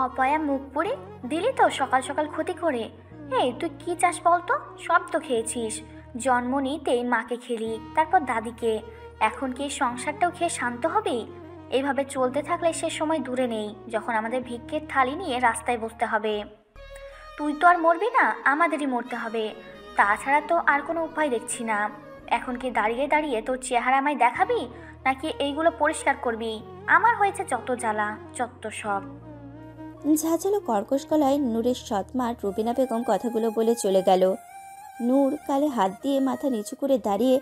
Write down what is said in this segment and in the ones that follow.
অপয়া মুখ পুড়ে দিলি তো সকাল সকাল ক্ষতি করে। এই তুই কি চাস বলতো? সব তো খেয়েছিস। জন্ম নিতেই মাকে খেলি, তারপর দাদিকে। এখন কি সংসারটাও খেয়ে শান্ত হবি? এইভাবে চলতে থাকলে সে সময় দূরে নেই যখন আমাদের ভিক্ষের থালি নিয়ে রাস্তায় বসতে হবে। তুই তো আর মরবি না, আমাদেরই মরতে হবে। তাছাড়া তো আর কোনো উপায় দেখছি না। এখন কি দাঁড়িয়ে দাঁড়িয়ে তোর চেহারা আমায় দেখাবি, নাকি এইগুলো পরিষ্কার করবি? আমার হয়েছে যত জ্বালা, যত সব। ঝাঁঝালো কর্কশ গলায় নূরের সৎমা রুবিনা বেগম কথাগুলো বলে চলে গেল। নূর কালে হাত দিয়ে মাথা নিচু করে দাঁড়িয়ে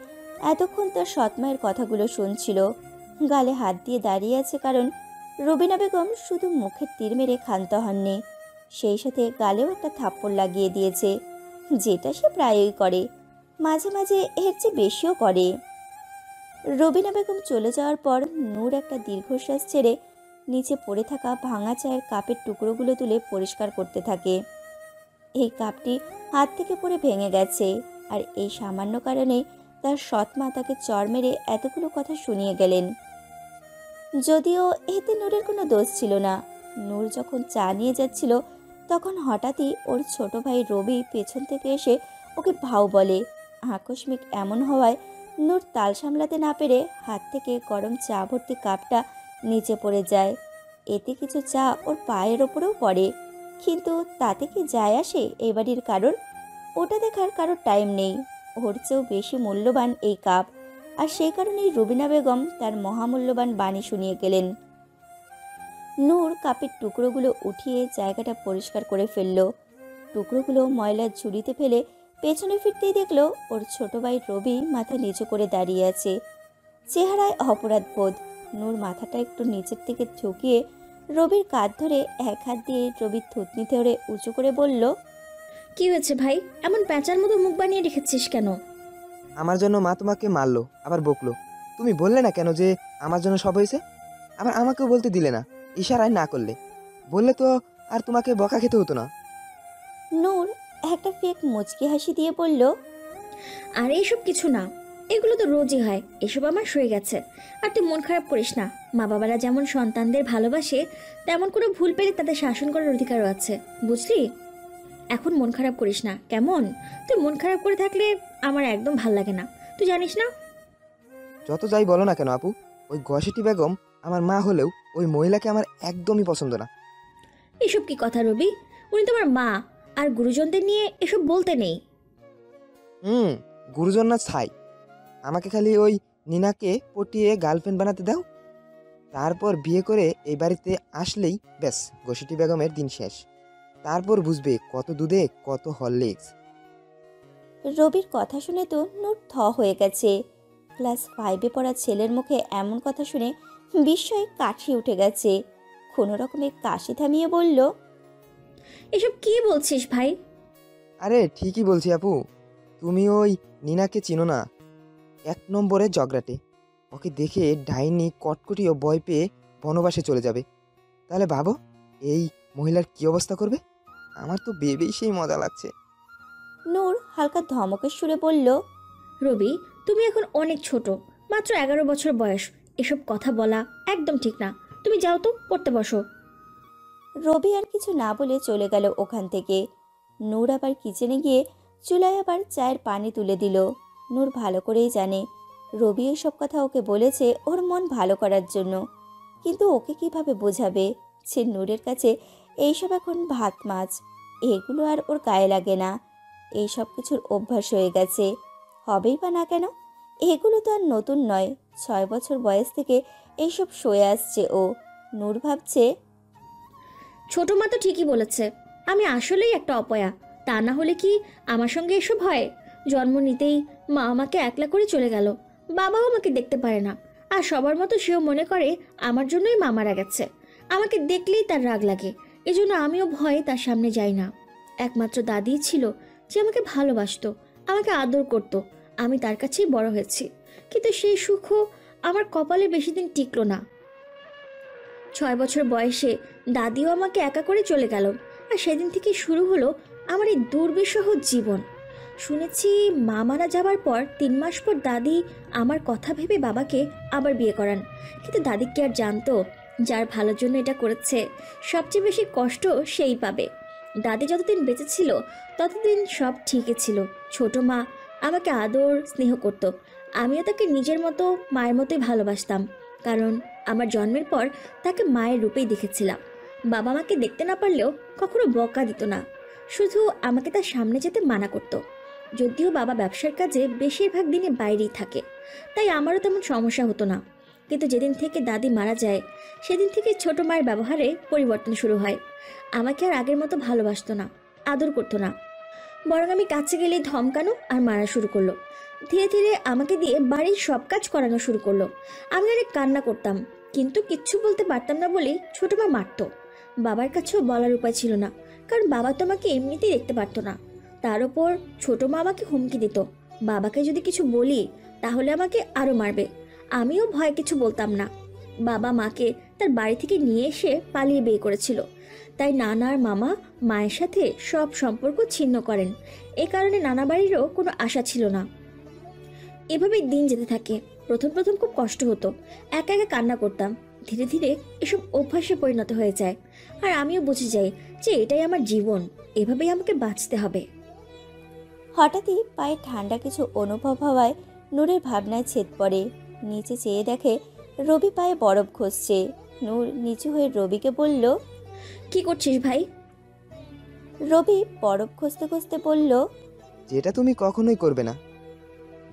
এতক্ষণ তার সৎমায়ের কথাগুলো শুনছিল। গালে হাত দিয়ে দাঁড়িয়ে আছে কারণ রুবিনা বেগম শুধু মুখের তীর মেরে ক্ষান্ত হননি, সেই সাথে গালেও একটা থাপ্পড় লাগিয়ে দিয়েছে, যেটা সে প্রায়ই করে, মাঝে মাঝে এর চেয়ে বেশিও করে। রুবিনা বেগম চলে যাওয়ার পর নূর একটা দীর্ঘশ্বাস ছেড়ে নিচে পড়ে থাকা ভাঙা চায়ের কাপের টুকরোগুলো তুলে পরিষ্কার করতে থাকে। এই কাপটি হাত থেকে পড়ে ভেঙে গেছে, আর এই সামান্য কারণে তার সৎমা তাকে চড় মেরে এতগুলো কথা শুনিয়ে গেলেন। যদিও এতে নূরের কোনো দোষ ছিল না। নূর যখন চা নিয়ে যাচ্ছিল তখন হঠাৎই ওর ছোট ভাই রবি পেছন থেকে এসে ওকে ভাও বলে। আকস্মিক এমন হওয়ায় নূর তাল সামলাতে না পেরে হাত থেকে গরম চা ভর্তি কাপটা নিচে পড়ে যায়। এতে কিছু চা ওর পায়ের ওপরেও পড়ে, কিন্তু তাতে কি যায় আসে এই বাড়ির কারোর? ওটা দেখার কারোর টাইম নেই। ওর চেয়েও বেশি মূল্যবান এই কাপ, আর সেই কারণেই রুবিনা বেগম তার মহামূল্যবান বাণী শুনিয়ে গেলেন। নূর কাপের টুকরোগুলো উঠিয়ে জায়গাটা পরিষ্কার করে ফেলল। টুকরোগুলো ময়লার ঝুড়িতে ফেলে পেছনে ফিরতেই দেখলো ওর ছোট ভাই রবি মাথা নিচু করে দাঁড়িয়ে আছে, চেহারায় অপরাধ বোধ। নূর মাথাটা একটু নিচের দিকে ঝুঁকিয়ে রবির কাঁধ ধরে এক হাত দিয়ে রবির থুতনি ধরে উঁচু করে বলল, কি হয়েছে ভাই? এমন প্যাঁচার মতো মুখ বানিয়ে রেখেছিস কেন? আমার জন্য মা তোমাকে মারলো, আবার বকলো। তুমি বললে না কেন যে আমার জন্য সব হয়েছে? আবার আমাকেও বলতে দিলে না, ইশারায় না করলে। বললে তো আর তোমাকে বকা খেতে হতো না। নূর একটা ফেক মুচকি হাসি দিয়ে বলল, আর এইসব কিছু না, এগুলো তো রোজই হয়। এসব আমার সয়ে গেছে। আর তুই মন খারাপ করিস না। মা বাবারা যেমন সন্তানদের ভালোবাসে, তেমন কোনো ভুল পেলে তাদের শাসন করার অধিকারও আছে, বুঝলি? এখন মন খারাপ করিস না, কেমন? তুই মন খারাপ করে থাকলে আমার একদম ভাল লাগে না, তুই জানিস না? যত যাই বলো না কেন আপু, ওই গসেটি বেগম আমার মা হলেও ওই মহিলাকে আমার একদমই পছন্দ না। এসব কি কথা রবি? উনি তোমার মা, আর গুরুজনদের নিয়ে এসব বলতে নেই। গুরুজন না ছাই। আমাকে খালি ওই নিনাকে পটিয়ে গার্লফ্রেন্ড বানাতে দাও, তারপর বিয়ে করে এই বাড়িতে আসলেই ব্যাস গসিটি বেগমের দিন শেষ। তারপর বুঝবে কত দুধে কত হরলিক্স। রবির কথা শুনে তো নূর থ হয়ে গেছে। ক্লাস 5-এ পড়া ছেলের মুখে এমন কথা শুনে বিস্ময়ে কাঠি উঠে গেছে। কোনো রকমে কাশি থামিয়ে বলল, এসব কি বলছিস ভাই? আরে ঠিকই বলছি আপু, তুমি ওই নিনাকে চিনো না? 1 নম্বরের জগরাটে। ওকে দেখে ডাইনি কটকটিও ভয় পেয়ে বনবাসে চলে যাবে। তাহলে ভাবো এই মহিলার কি অবস্থা করবে। আমার তো ভেবেই সেই মজা লাগছে। নূর হালকা ধমকের সুরে বলল, রবি, তুমি এখন অনেক ছোট, মাত্র 11 বছর বয়স। এসব কথা বলা একদম ঠিক না। তুমি যাও তো, পড়তে বসো। রবি আর কিছু না বলে চলে গেল ওখান থেকে। নূর আবার কিচেনে গিয়ে চুলায় আবার চায়ের পানি তুলে দিল। নূর ভালো করেই জানে রবি এসব কথা ওকে বলেছে ওর মন ভালো করার জন্য, কিন্তু ওকে কিভাবে বোঝাবে যে নূরের কাছে এইসব এখন ভাত মাছ, এগুলো আর ওর গায়ে লাগে না। এই সব কিছুর অভ্যাস হয়ে গেছে, হবেই বা না কেন। এগুলো তো আর নতুন নয়, 6 বছর বয়স থেকে এইসব সয়ে আসছে ও। নূর ভাবছে, ছোট মা তো ঠিকই বলেছে, আমি আসলেই একটা অপয়া। তা না হলে কি আমার সঙ্গে এসব হয়? জন্ম নিতেই মা আমাকে একলা করে চলে গেল। বাবাও আমাকে দেখতে পারে না। আর সবার মতো সেও মনে করে আমার জন্যই মা মারা গেছে। আমাকে দেখলেই তার রাগ লাগে, এজন্য আমিও ভয়ে তার সামনে যাই না। একমাত্র দাদিই ছিল যে আমাকে ভালোবাসতো, আমাকে আদর করত। আমি তার কাছেই বড় হয়েছি, কিন্তু সেই সুখও আমার কপালে বেশি দিন টিকলো না। 6 বছর বয়সে দাদিও আমাকে একা করে চলে গেল, আর সেদিন থেকে শুরু হলো আমার এই দুর্বিষহ জীবন। শুনেছি মা মারা যাবার পর 3 মাস পর দাদি আমার কথা ভেবে বাবাকে আবার বিয়ে করান। কিন্তু দাদি কি আর জানতো যার ভালোর জন্য এটা করেছে সবচেয়ে বেশি কষ্ট সেই পাবে। দাদি যতদিন বেঁচে ছিল ততদিন সব ঠিকই ছিল। ছোট মা আমাকে আদর স্নেহ করত, আমিও তাকে নিজের মতো মায়ের মতোই ভালোবাসতাম, কারণ আমার জন্মের পর তাকে মায়ের রূপেই দেখেছিলাম। বাবা মাকে দেখতে না পারলেও কখনো বকা দিত না, শুধু আমাকে তার সামনে যেতে মানা করত। যদিও বাবা ব্যবসার কাজে বেশিরভাগ দিনে বাইরেই থাকে, তাই আমারও তেমন সমস্যা হতো না। কিন্তু যেদিন থেকে দাদি মারা যায় সেদিন থেকে ছোট মায়ের ব্যবহারে পরিবর্তন শুরু হয়। আমাকে আর আগের মতো ভালোবাসতো না, আদর করতো না, বরং আমি কাছে গেলেই ধমকানো আর মারা শুরু করলো। ধীরে ধীরে আমাকে দিয়ে বাড়ির সব কাজ করানো শুরু করলো। আমি অনেক কান্না করতাম, কিন্তু কিচ্ছু বলতে পারতাম না বলেই ছোট মা মারতো। বাবার কাছেও বলার উপায় ছিল না, কারণ বাবা তো আমাকে এমনিতেই দেখতে পারতো না। তার ওপর ছোট মা আমাকে হুমকি দিত, বাবাকে যদি কিছু বলি তাহলে আমাকে আরও মারবে। আমিও ভয়ে কিছু বলতাম না। বাবা মাকে তার বাড়ি থেকে নিয়ে এসে পালিয়ে বিয়ে করেছিল, তাই নানা আর মামা মায়ের সাথে সব সম্পর্ক ছিন্ন করেন। এ কারণে নানা বাড়িরও কোনো আশা ছিল না। এভাবেই দিন যেতে থাকে। প্রথম প্রথম খুব কষ্ট হতো, একা একা কান্না করতাম। ধীরে ধীরে এসব অভ্যাসে পরিণত হয়ে যায়, আর আমিও বুঝে যাই যে এটাই আমার জীবন, এভাবেই আমাকে বাঁচতে হবে। হঠাৎই পায়ে ঠান্ডা কিছু অনুভব হওয়ায় নূরের ভাবনায় ছেদ পড়ে। নিচে চেয়ে দেখে রবি পায়ে বরফ ঘষছে। নূর নিচু হয়ে রবিকে বলল। কি করছিস ভাই? রবি বরফ ঘষতে ঘষতে বলল, যেটা তুমি কখনোই করবে না।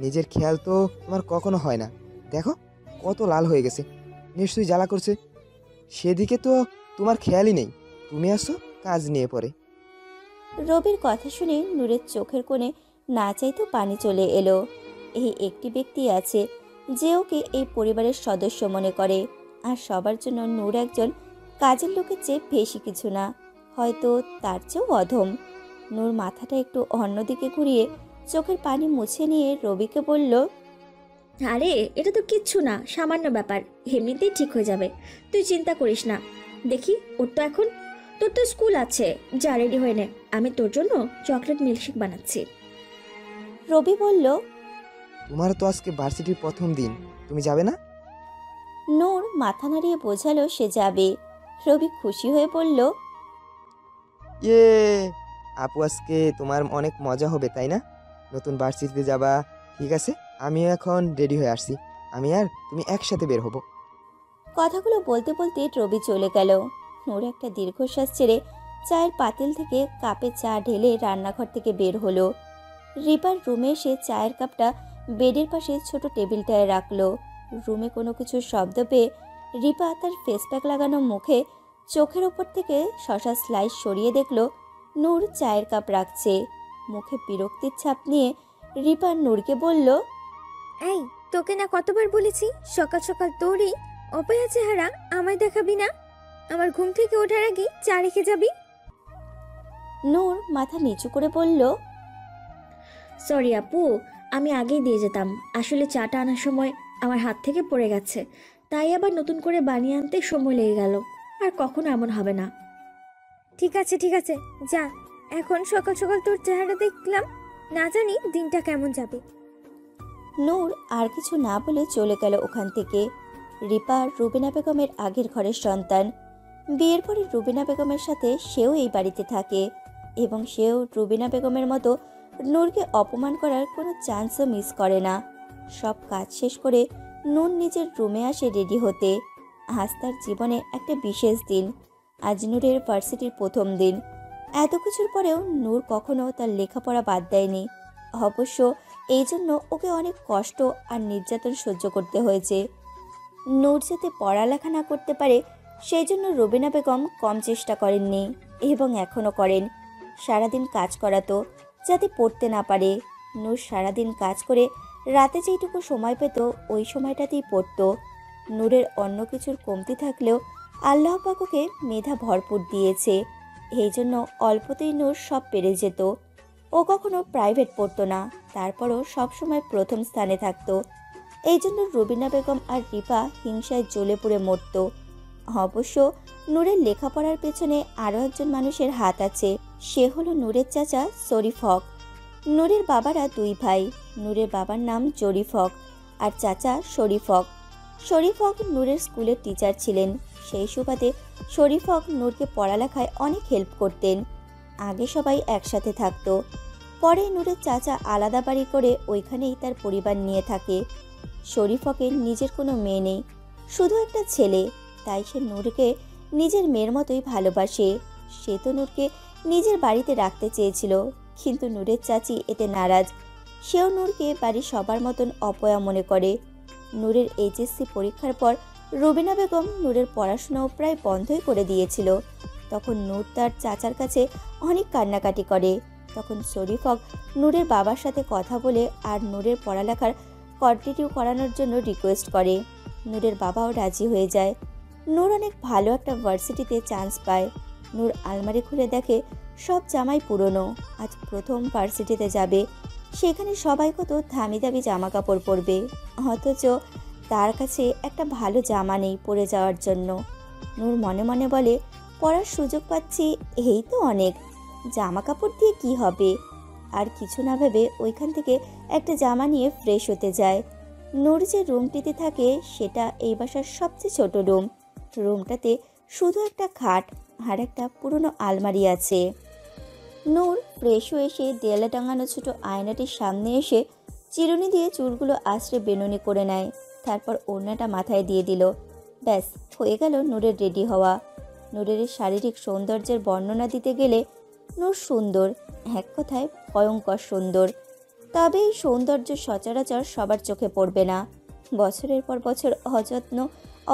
নিজের খেয়াল তো তোমার কখনো হয় না। দেখো কত লাল হয়ে গেছে, নিশ্চয়ই জ্বালা করছে। সেদিকে তো তোমার খেয়ালই নেই, তুমি আসো কাজ নিয়ে পড়ে। রবির কথা শুনে নূরের চোখের কোণে না চাইতেও পানি চলে এলো। এই একটি ব্যক্তি আছে যে ওকে এই পরিবারের সদস্য মনে করে, আর সবার জন্য নূর একজন কাজের লোকের চেয়ে বেশি কিছু না, হয়তো তার চেয়েও অধম। নূর মাথাটা একটু অন্যদিকে ঘুরিয়ে চোখের পানি মুছে নিয়ে রবিকে বলল, আরে এটা তো কিচ্ছু না, সামান্য ব্যাপার, এমনিতেই ঠিক হয়ে যাবে, তুই চিন্তা করিস না। দেখি তোর তো স্কুল আছে, যা রেডি হয়ে নে, আমি তোর জন্য চকলেট মিল্কশেক বানাচ্ছি। রবি বলল, তোমার তো আজকে ভার্সিটির প্রথম দিন, তুমি যাবে না? নূর মাথা নাড়িয়ে বোঝালো সে যাবে। রবি খুশি হয়ে বলল, ইয়ে, আপু আজকে তোমার অনেক মজা হবে তাই না? নতুন ভার্সিটিতে যাবা। ঠিক আছে, আমিও এখন রেডি হয়ে আসছি, আমি আর তুমি একসাথে বের হব। কথাগুলো বলতে বলতে রবি চলে গেল। নূর একটা দীর্ঘশ্বাস ছেড়ে চায়ের পাতিল থেকে কাপে চা ঢেলে রান্নাঘর থেকে বের হলো। রিপার রুমে এসে চায়ের কাপটা বেডের পাশে ছোট টেবিলটায় রাখলো। রুমে কোনো কিছুর শব্দ পেয়ে রিপা তার ফেস প্যাক লাগানো মুখে চোখের ওপর থেকে শশা স্লাইস সরিয়ে দেখলো নূর চায়ের কাপ রাখছে। মুখে বিরক্তির ছাপ নিয়ে রিপা নূরকে বলল, এই, তোকে না কতবার বলেছি সকাল সকাল তোরই অপয়া চেহারা আমায় দেখাবি না, আমার ঘুম থেকে ওঠার আগে চা রেখে যাবি। নূর মাথা নিচু করে বলল, সরি আপু, আমি আগেই দিয়ে যেতাম, আসলে চাটা আনার সময় আমার হাত থেকে পড়ে গেছে, তাই আবার নতুন করে বানিয়ে আনতে সময় লেগে গেল। আর কখনো এমন হবে না। ঠিক আছে যা, এখন সকাল সকাল তোর চেহারা দেখলাম, না জানি দিনটা কেমন যাবে। নূর আর কিছু না বলে চলে গেল ওখান থেকে। রিপা রুবিনা বেগমের আগের ঘরের সন্তান। বিয়ের পরে রুবিনা বেগমের সাথে সেও এই বাড়িতে থাকে, এবং সেও রুবিনা বেগমের মতো নূরকে অপমান করার কোনো চান্সও মিস করে না। সব কাজ শেষ করে নূর নিজের রুমে আসে রেডি হতে। আজ তার জীবনে একটা বিশেষ দিন। আজ নূরের ভার্সিটির প্রথম দিন। এত কিছুর পরেও নূর কখনো তার লেখাপড়া বাদ দেয়নি। অবশ্য এই জন্য ওকে অনেক কষ্ট আর নির্যাতন সহ্য করতে হয়েছে। নূর যাতে পড়ালেখা না করতে পারে সেই জন্য রুবিনা বেগম কম চেষ্টা করেননি, এবং এখনও করেন। সারাদিন কাজ করাতো যাতে পড়তে না পারে। নূর সারাদিন কাজ করে রাতে যেইটুকু সময় পেত ওই সময়টাতেই পড়তো। নূরের অন্য কিছুর কমতি থাকলেও আল্লাহ পাক ওকে মেধা ভরপুর দিয়েছে, এই জন্য অল্পতেই নূর সব পেরে যেত। ও কখনো প্রাইভেট পড়তো না, তারপরও সবসময় প্রথম স্থানে থাকতো। এই জন্য রুবিনা বেগম আর রিপা হিংসায় জ্বলে পুড়ে মরত। অবশ্য নূরের লেখাপড়ার পেছনে আরও একজন মানুষের হাত আছে, সে হলো নূরের চাচা শরীফ হক। নূরের বাবারা দুই ভাই। নূরের বাবার নাম জরিফ হক আর চাচা শরীফ হক। শরীফ হক নূরের স্কুলের টিচার ছিলেন, সেই সুবাদে শরীফ হক নূরকে পড়ালেখায় অনেক হেল্প করতেন। আগে সবাই একসাথে থাকতো, পরে নূরের চাচা আলাদা বাড়ি করে ওইখানেই তার পরিবার নিয়ে থাকে। শরীফ হকের নিজের কোনো মেয়ে নেই, শুধু একটা ছেলে, তাই সে নূরকে নিজের মেয়ের মতোই ভালোবাসে। সে তো নূরকে নিজের বাড়িতে রাখতে চেয়েছিল, কিন্তু নূরের চাচি এতে নারাজ। সেও নূরকে বাড়ির সবার মতন অপয়া মনে করে। নূরের এইচএসসি পরীক্ষার পর রুবিনা বেগম নূরের পড়াশোনাও প্রায় বন্ধই করে দিয়েছিল। তখন নূর তার চাচার কাছে অনেক কান্নাকাটি করে। তখন শরীফ হক নূরের বাবার সাথে কথা বলে আর নূরের পড়ালেখার কন্টিনিউ করানোর জন্য রিকোয়েস্ট করে। নূরের বাবাও রাজি হয়ে যায়। নূর অনেক ভালো একটা ভার্সিটিতে চান্স পায়। নূর আলমারি খুলে দেখে সব জামাই পুরনো। আজ প্রথম ভার্সিটিতে যাবে, সেখানে সবাই কত দামি দামি জামা কাপড় পরবে, অথচ তার কাছে একটা ভালো জামা নেই পরে যাওয়ার জন্য। নূর মনে মনে বলে, পরার সুযোগ পাচ্ছি, এই তো অনেক, জামা কাপড় দিয়ে কি হবে। আর কিছু না ভেবে ওইখান থেকে একটা জামা নিয়ে ফ্রেশ হতে যায়। নূর যে রুমটিতে থাকে সেটা এই বাসার সবচেয়ে ছোট রুম। রুমটাতে শুধু একটা খাট আর একটা পুরনো আলমারি আছে। নূর ফ্রেশ হয়ে এসে দেয়ালে টাঙানো ছোট আয়নাটির সামনে এসে চিরুনি দিয়ে চুলগুলো আঁচড়ে বেনুনি করে নেয়। তারপর ওড়নাটা মাথায় দিয়ে দিল। ব্যাস হয়ে গেল নূরের রেডি হওয়া। নূরের শারীরিক সৌন্দর্যের বর্ণনা দিতে গেলে নূর সুন্দর, এক কথায় ভয়ঙ্কর সুন্দর। তবে এই সৌন্দর্য সচরাচর সবার চোখে পড়বে না। বছরের পর বছর অযত্ন,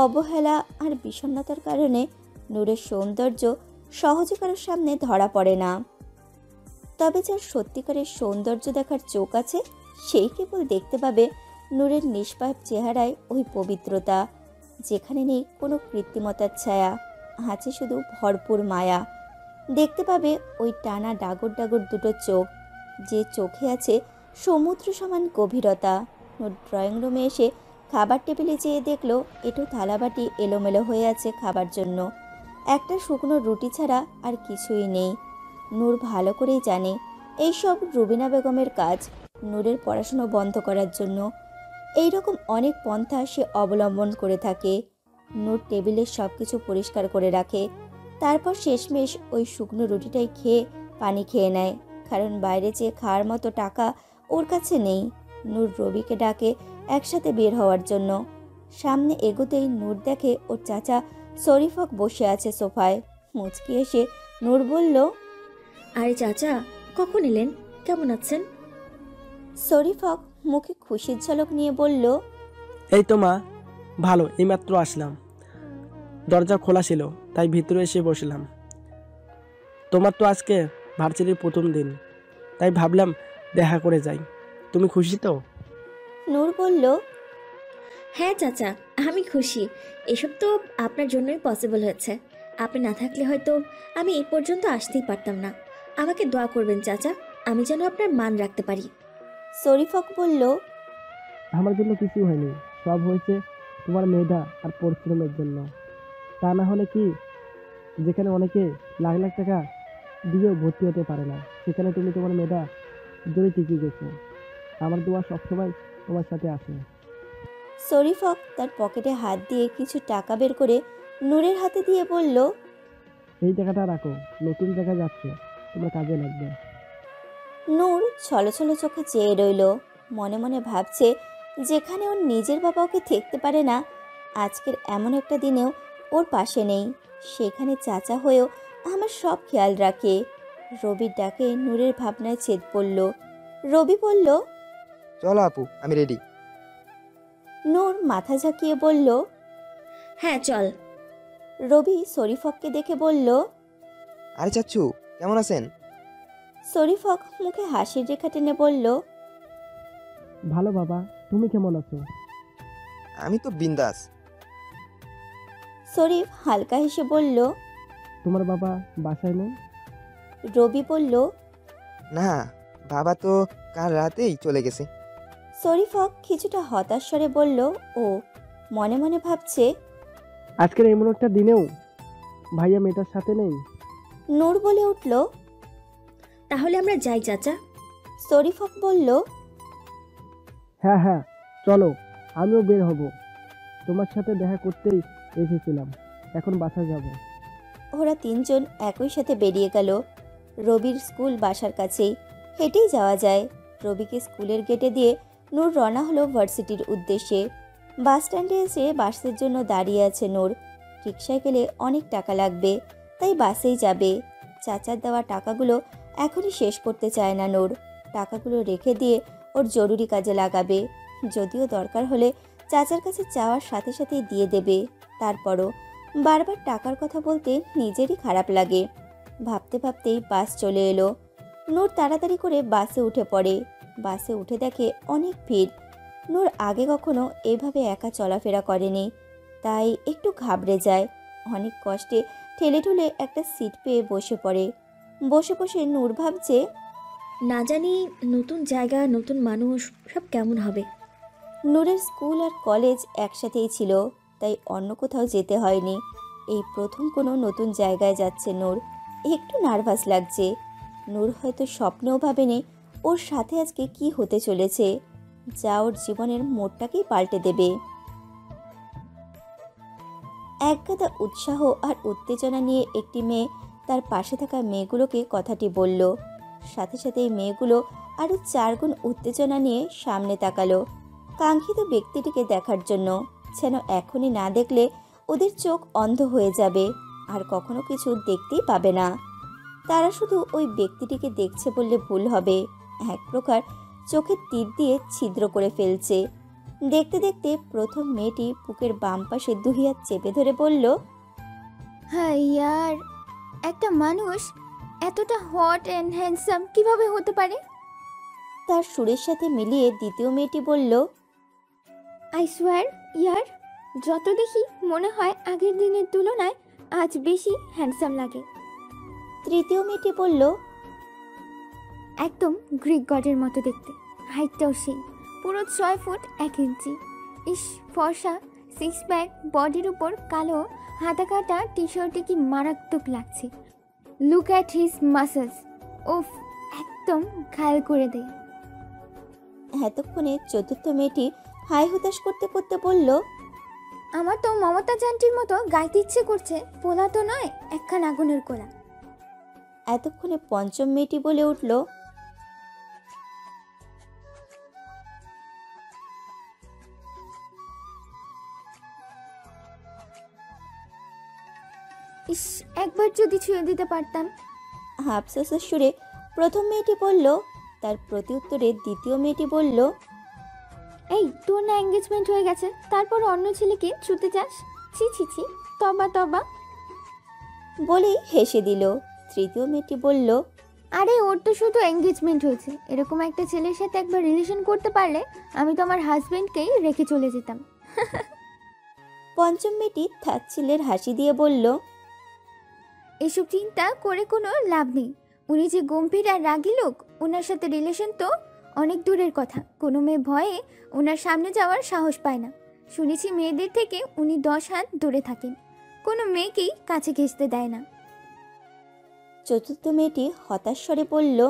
অবহেলা আর বিষণ্ণতার কারণে নূরের সৌন্দর্য সহজে কারোর সামনে ধরা পড়ে না। তবে যার সত্যিকারের সৌন্দর্য দেখার চোখ আছে, সেই কেবল দেখতে পাবে নূরের নিষ্পাপ চেহারায় ওই পবিত্রতা, যেখানে নেই কোনো কৃত্রিমতার ছায়া, আছে শুধু ভরপুর মায়া। দেখতে পাবে ওই টানা ডাগর ডাগর দুটো চোখ, যে চোখে আছে সমুদ্র সমান গভীরতা। নূর ড্রয়িং রুমে এসে খাবার টেবিলে যেয়ে দেখলো এটো থালাবাটি এলোমেলো হয়ে আছে খাবার জন্য। একটা শুকনো রুটি ছাড়া আর কিছুই নেই। নূর ভালো করেই জানে এইসব রুবিনা বেগমের কাজ, নূরের পড়াশুনো বন্ধ করার জন্য। এই রকম অনেক পন্থা সে অবলম্বন করে থাকে। নূর টেবিলের সব কিছু পরিষ্কার করে রাখে, তারপর শেষমেশ ওই শুকনো রুটিটাই খেয়ে পানি খেয়ে নেয়, কারণ বাইরে যেয়ে খাওয়ার মতো টাকা ওর কাছে নেই। নূর রবিকে ডাকে একসাথে বের হওয়ার জন্য। সামনে এগোতেই নূর দেখে ওর চাচা শরীফ হক বসে আছে সোফায়। মুচকি এসে নূর বলল, আরে চাচা, কখন এলেন? কেমন আছেন? শরীফ হক মুখে খুশির ঝলক নিয়ে বলল, এই তো মা, ভালো, এইমাত্র আসলাম। দরজা খোলা ছিল, তাই ভিতরে এসে বসলাম। তোমার তো আজকে ভার্সিটির প্রথম দিন, তাই ভাবলাম দেখা করে যাই। তুমি খুশি তো? নূর বলল, হ্যাঁ চাচা, আমি খুশি। এসব তো আপনার জন্যই পসিবল হয়েছে। আপনি না থাকলে হয়তো আমি এই পর্যন্ত আসতেই পারতাম না। আমাকে দোয়া করবেন চাচা, আমি যেন আপনার মান রাখতে পারি। শরীফ হক বলল, আমার জন্য কিছু হয়নি, সব হয়েছে তোমার মেধা আর পরিশ্রমের জন্য। তা না হলে কি, যেখানে অনেকে লাখ লাখ টাকা দিয়েও ভর্তি হতে পারে না, সেখানে তুমি তোমার মেধা জোরে টিকে গেছো। আমার দোয়া সবসময় তোমার সাথে আছে। শরীফ হক তার পকেটে হাত দিয়ে কিছু টাকা বের করে নূরের হাতে দিয়ে বলল, এই টাকাটা রাখো, নতুন জায়গায় যাচ্ছ, তোমার কাজে লাগবে। নূর ছলছল চোখে চেয়ে রইল। মনে মনে ভাবছে, যেখানে ওর নিজের বাবা ওকে দেখতে পারে না, আজকের এমন একটা দিনেও ওর পাশে নেই, সেখানে চাচা হয়েও আমার সব খেয়াল রাখে। রবির ডাকে নূরের ভাবনায় ছেদ পড়ল। রবি বলল, চলো আপু, আমি রেডি। নূর মাথা ঝাঁকিয়ে বলল, হ্যাঁ চল। রবি শরীফ হককে দেখে বলল, আরে চাচ্ছু, কেমন আছেন? শরীফ হক মুখে হাসির রেখা টেনে বলল, ভালো বাবা, তুমি কেমন আছো? আমি তো বিন্দাস। শরীফ হালকা হেসে বলল। তোমার বাবা বাসায় নেই? রবি বলল, না, বাবা তো কাল রাতেই চলে গেছে। শরীফ হক কিছুটা হতাশ স্বরে বলল। ও মনে মনে ভাবছে, আজকের এমন একটা দিনেও ভাইয়া মেয়েটার সাথে নেই। নূর বলে উঠল। তাহলে আমরা যাই চাচা। শরীফ হক বলল, হ্যাঁ হ্যাঁ চলো, আমিও বের হব। তোমার সাথে দেখা করতেই এসেছিলাম, এখন বাসায় যাব। ওরা তিনজন একই সাথে বেরিয়ে গেল। রবির স্কুল বাসার কাছেই, হেঁটেই যাওয়া যায়। রবিকে স্কুলের গেটে দিয়ে নূর রওনা হলো ভার্সিটির উদ্দেশ্যে। বাস স্ট্যান্ডে এসে বাসের জন্য দাঁড়িয়ে আছে নূর। রিকশায় গেলে অনেক টাকা লাগবে, তাই বাসেই যাবে। চাচার দেওয়া টাকাগুলো এখনই শেষ করতে চায় না নূর। টাকাগুলো রেখে দিয়ে ওর জরুরি কাজে লাগাবে। যদিও দরকার হলে চাচার কাছে চাওয়ার সাথে সাথেই দিয়ে দেবে। তারপরও বারবার টাকার কথা বলতে নিজেরই খারাপ লাগে। ভাবতে ভাবতেই বাস চলে এলো। নূর তাড়াতাড়ি করে বাসে উঠে পড়ে। বাসে উঠে দেখে অনেক ভিড়। নূর আগে কখনো এভাবে একা চলাফেরা করেনি, তাই একটু ঘাবড়ে যায়। অনেক কষ্টে ঠেলে ঠুলে একটা সিট পেয়ে বসে পড়ে। বসে বসে নূর ভাবছে, না জানি নতুন জায়গা, নতুন মানুষ সব কেমন হবে। নূরের স্কুল আর কলেজ একসাথেই ছিল, তাই অন্য কোথাও যেতে হয়নি। এই প্রথম কোনো নতুন জায়গায় যাচ্ছে নূর। একটু নার্ভাস লাগছে। নূর হয়তো স্বপ্নেও ভাবেনি ওর সাথে আজকে কি হতে চলেছে, যা ওর জীবনের মোড়টাকেই পাল্টে দেবে। একগাদা উৎসাহ আর উত্তেজনা নিয়ে একটি মেয়ে তার পাশে থাকা মেয়েগুলোকে কথাটি বলল। সাথে সাথে এই মেয়েগুলো আরও 4 গুণ উত্তেজনা নিয়ে সামনে তাকালো কাঙ্ক্ষিত ব্যক্তিটিকে দেখার জন্য। যেন এখনই না দেখলে ওদের চোখ অন্ধ হয়ে যাবে, আর কখনো কিছু দেখতেই পাবে না। তারা শুধু ওই ব্যক্তিটিকে দেখছে বললে ভুল হবে। এক প্রকার চোখের তীর দিয়ে ছিদ্র করে ফেলছে। দেখতে দেখতে প্রথম মেয়েটি বুকের বাম পাশে 2 হাত চেপে ধরে বলল, হ্যাঁ ইয়ার, একটা মানুষ এতটা হট অ্যান্ড হ্যান্ডসাম কিভাবে হতে পারে? তার সুরের সাথে মিলিয়ে দ্বিতীয় মেয়েটি বলল, আই সোয়ার ইয়ার, যত দেখি মনে হয় আগের দিনের তুলনায় আজ বেশি হ্যান্ডসাম লাগে। তৃতীয় মেয়েটি বলল, একদম গ্রিক গডের মতো দেখতে, হাইটটাও সেই, পুরো 6 ফুট 1 ইঞ্চি। ইস, ফর্সা, 6 প্যাক, বডির উপর কালো হাতা কাটা টি শার্টে কি মারাত্মক লাগছে। লুক অ্যাট হিজ মাসলস, ওফ, একদম ঘায়াল করে দেয়। এতক্ষণে চতুর্থ মেয়েটি হাই হুতাশ করতে করতে বলল, আমার তো মমতা জানটির মতো গাইতে ইচ্ছে করছে, পোলা তো নয়, একখান আগুনের কোলা। এতক্ষণে পঞ্চম মেয়েটি বলে উঠল, ইস, একবার যদি ছুঁয়ে দিতে পারতাম। আফসোসের সুরে প্রথম মেয়েটি বলল। তার প্রতিউত্তরে দ্বিতীয় মেয়েটি বলল, এই, তোর না এঙ্গেজমেন্ট হয়ে গেছে, তারপর অন্য ছেলেকে ছুতে চাস? ছি ছি ছি, তবা তবা। বলেই হেসে দিল। তৃতীয় মেয়েটি বলল, আরে ওর তো শুধু এঙ্গেজমেন্ট হয়েছে, এরকম একটা ছেলের সাথে একবার রিলেশন করতে পারলে আমি তো আমার হাজবেন্ডকেই রেখে চলে যেতাম। পঞ্চম মেয়েটি তাচ্ছিল্যের হাসি দিয়ে বলল, এসব চিন্তা করে কোনো লাভ নেই। উনি যে গম্ভীর আর রাগী লোক, ওনার সাথে রিলেশন তো অনেক দূরের কথা। কোনো মেয়ে ভয়ে ওনার সামনে যাওয়ার সাহস পায় না। শুনেছি মেয়েদের থেকে উনি 10 হাত দূরে থাকেন, কোনো মেয়েকেই কাছে ঘেঁষতে দেয় না। চতুর্থ মেয়েটি হতাশ স্বরে বলল,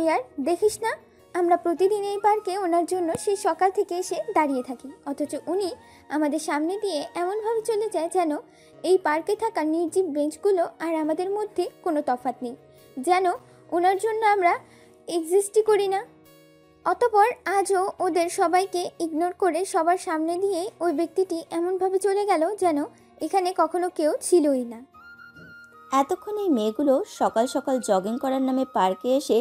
ইয়ার, দেখিস না, আমরা প্রতিদিন এই পার্কে ওনার জন্য সেই সকাল থেকে এসে দাঁড়িয়ে থাকি, অথচ উনি আমাদের সামনে দিয়ে এমনভাবে চলে যায় যেন এই পার্কে থাকা নির্জীব বেঞ্চগুলো আর আমাদের মধ্যে কোনো তফাৎ নেই, যেন ওনার জন্য আমরা এক্সিস্টই করি না। অতপর আজও ওদের সবাইকে ইগনোর করে সবার সামনে দিয়ে ওই ব্যক্তিটি এমনভাবে চলে গেল যেন এখানে কখনো কেউ ছিলই না। এতক্ষণ এই মেয়েগুলো সকাল সকাল জগিং করার নামে পার্কে এসে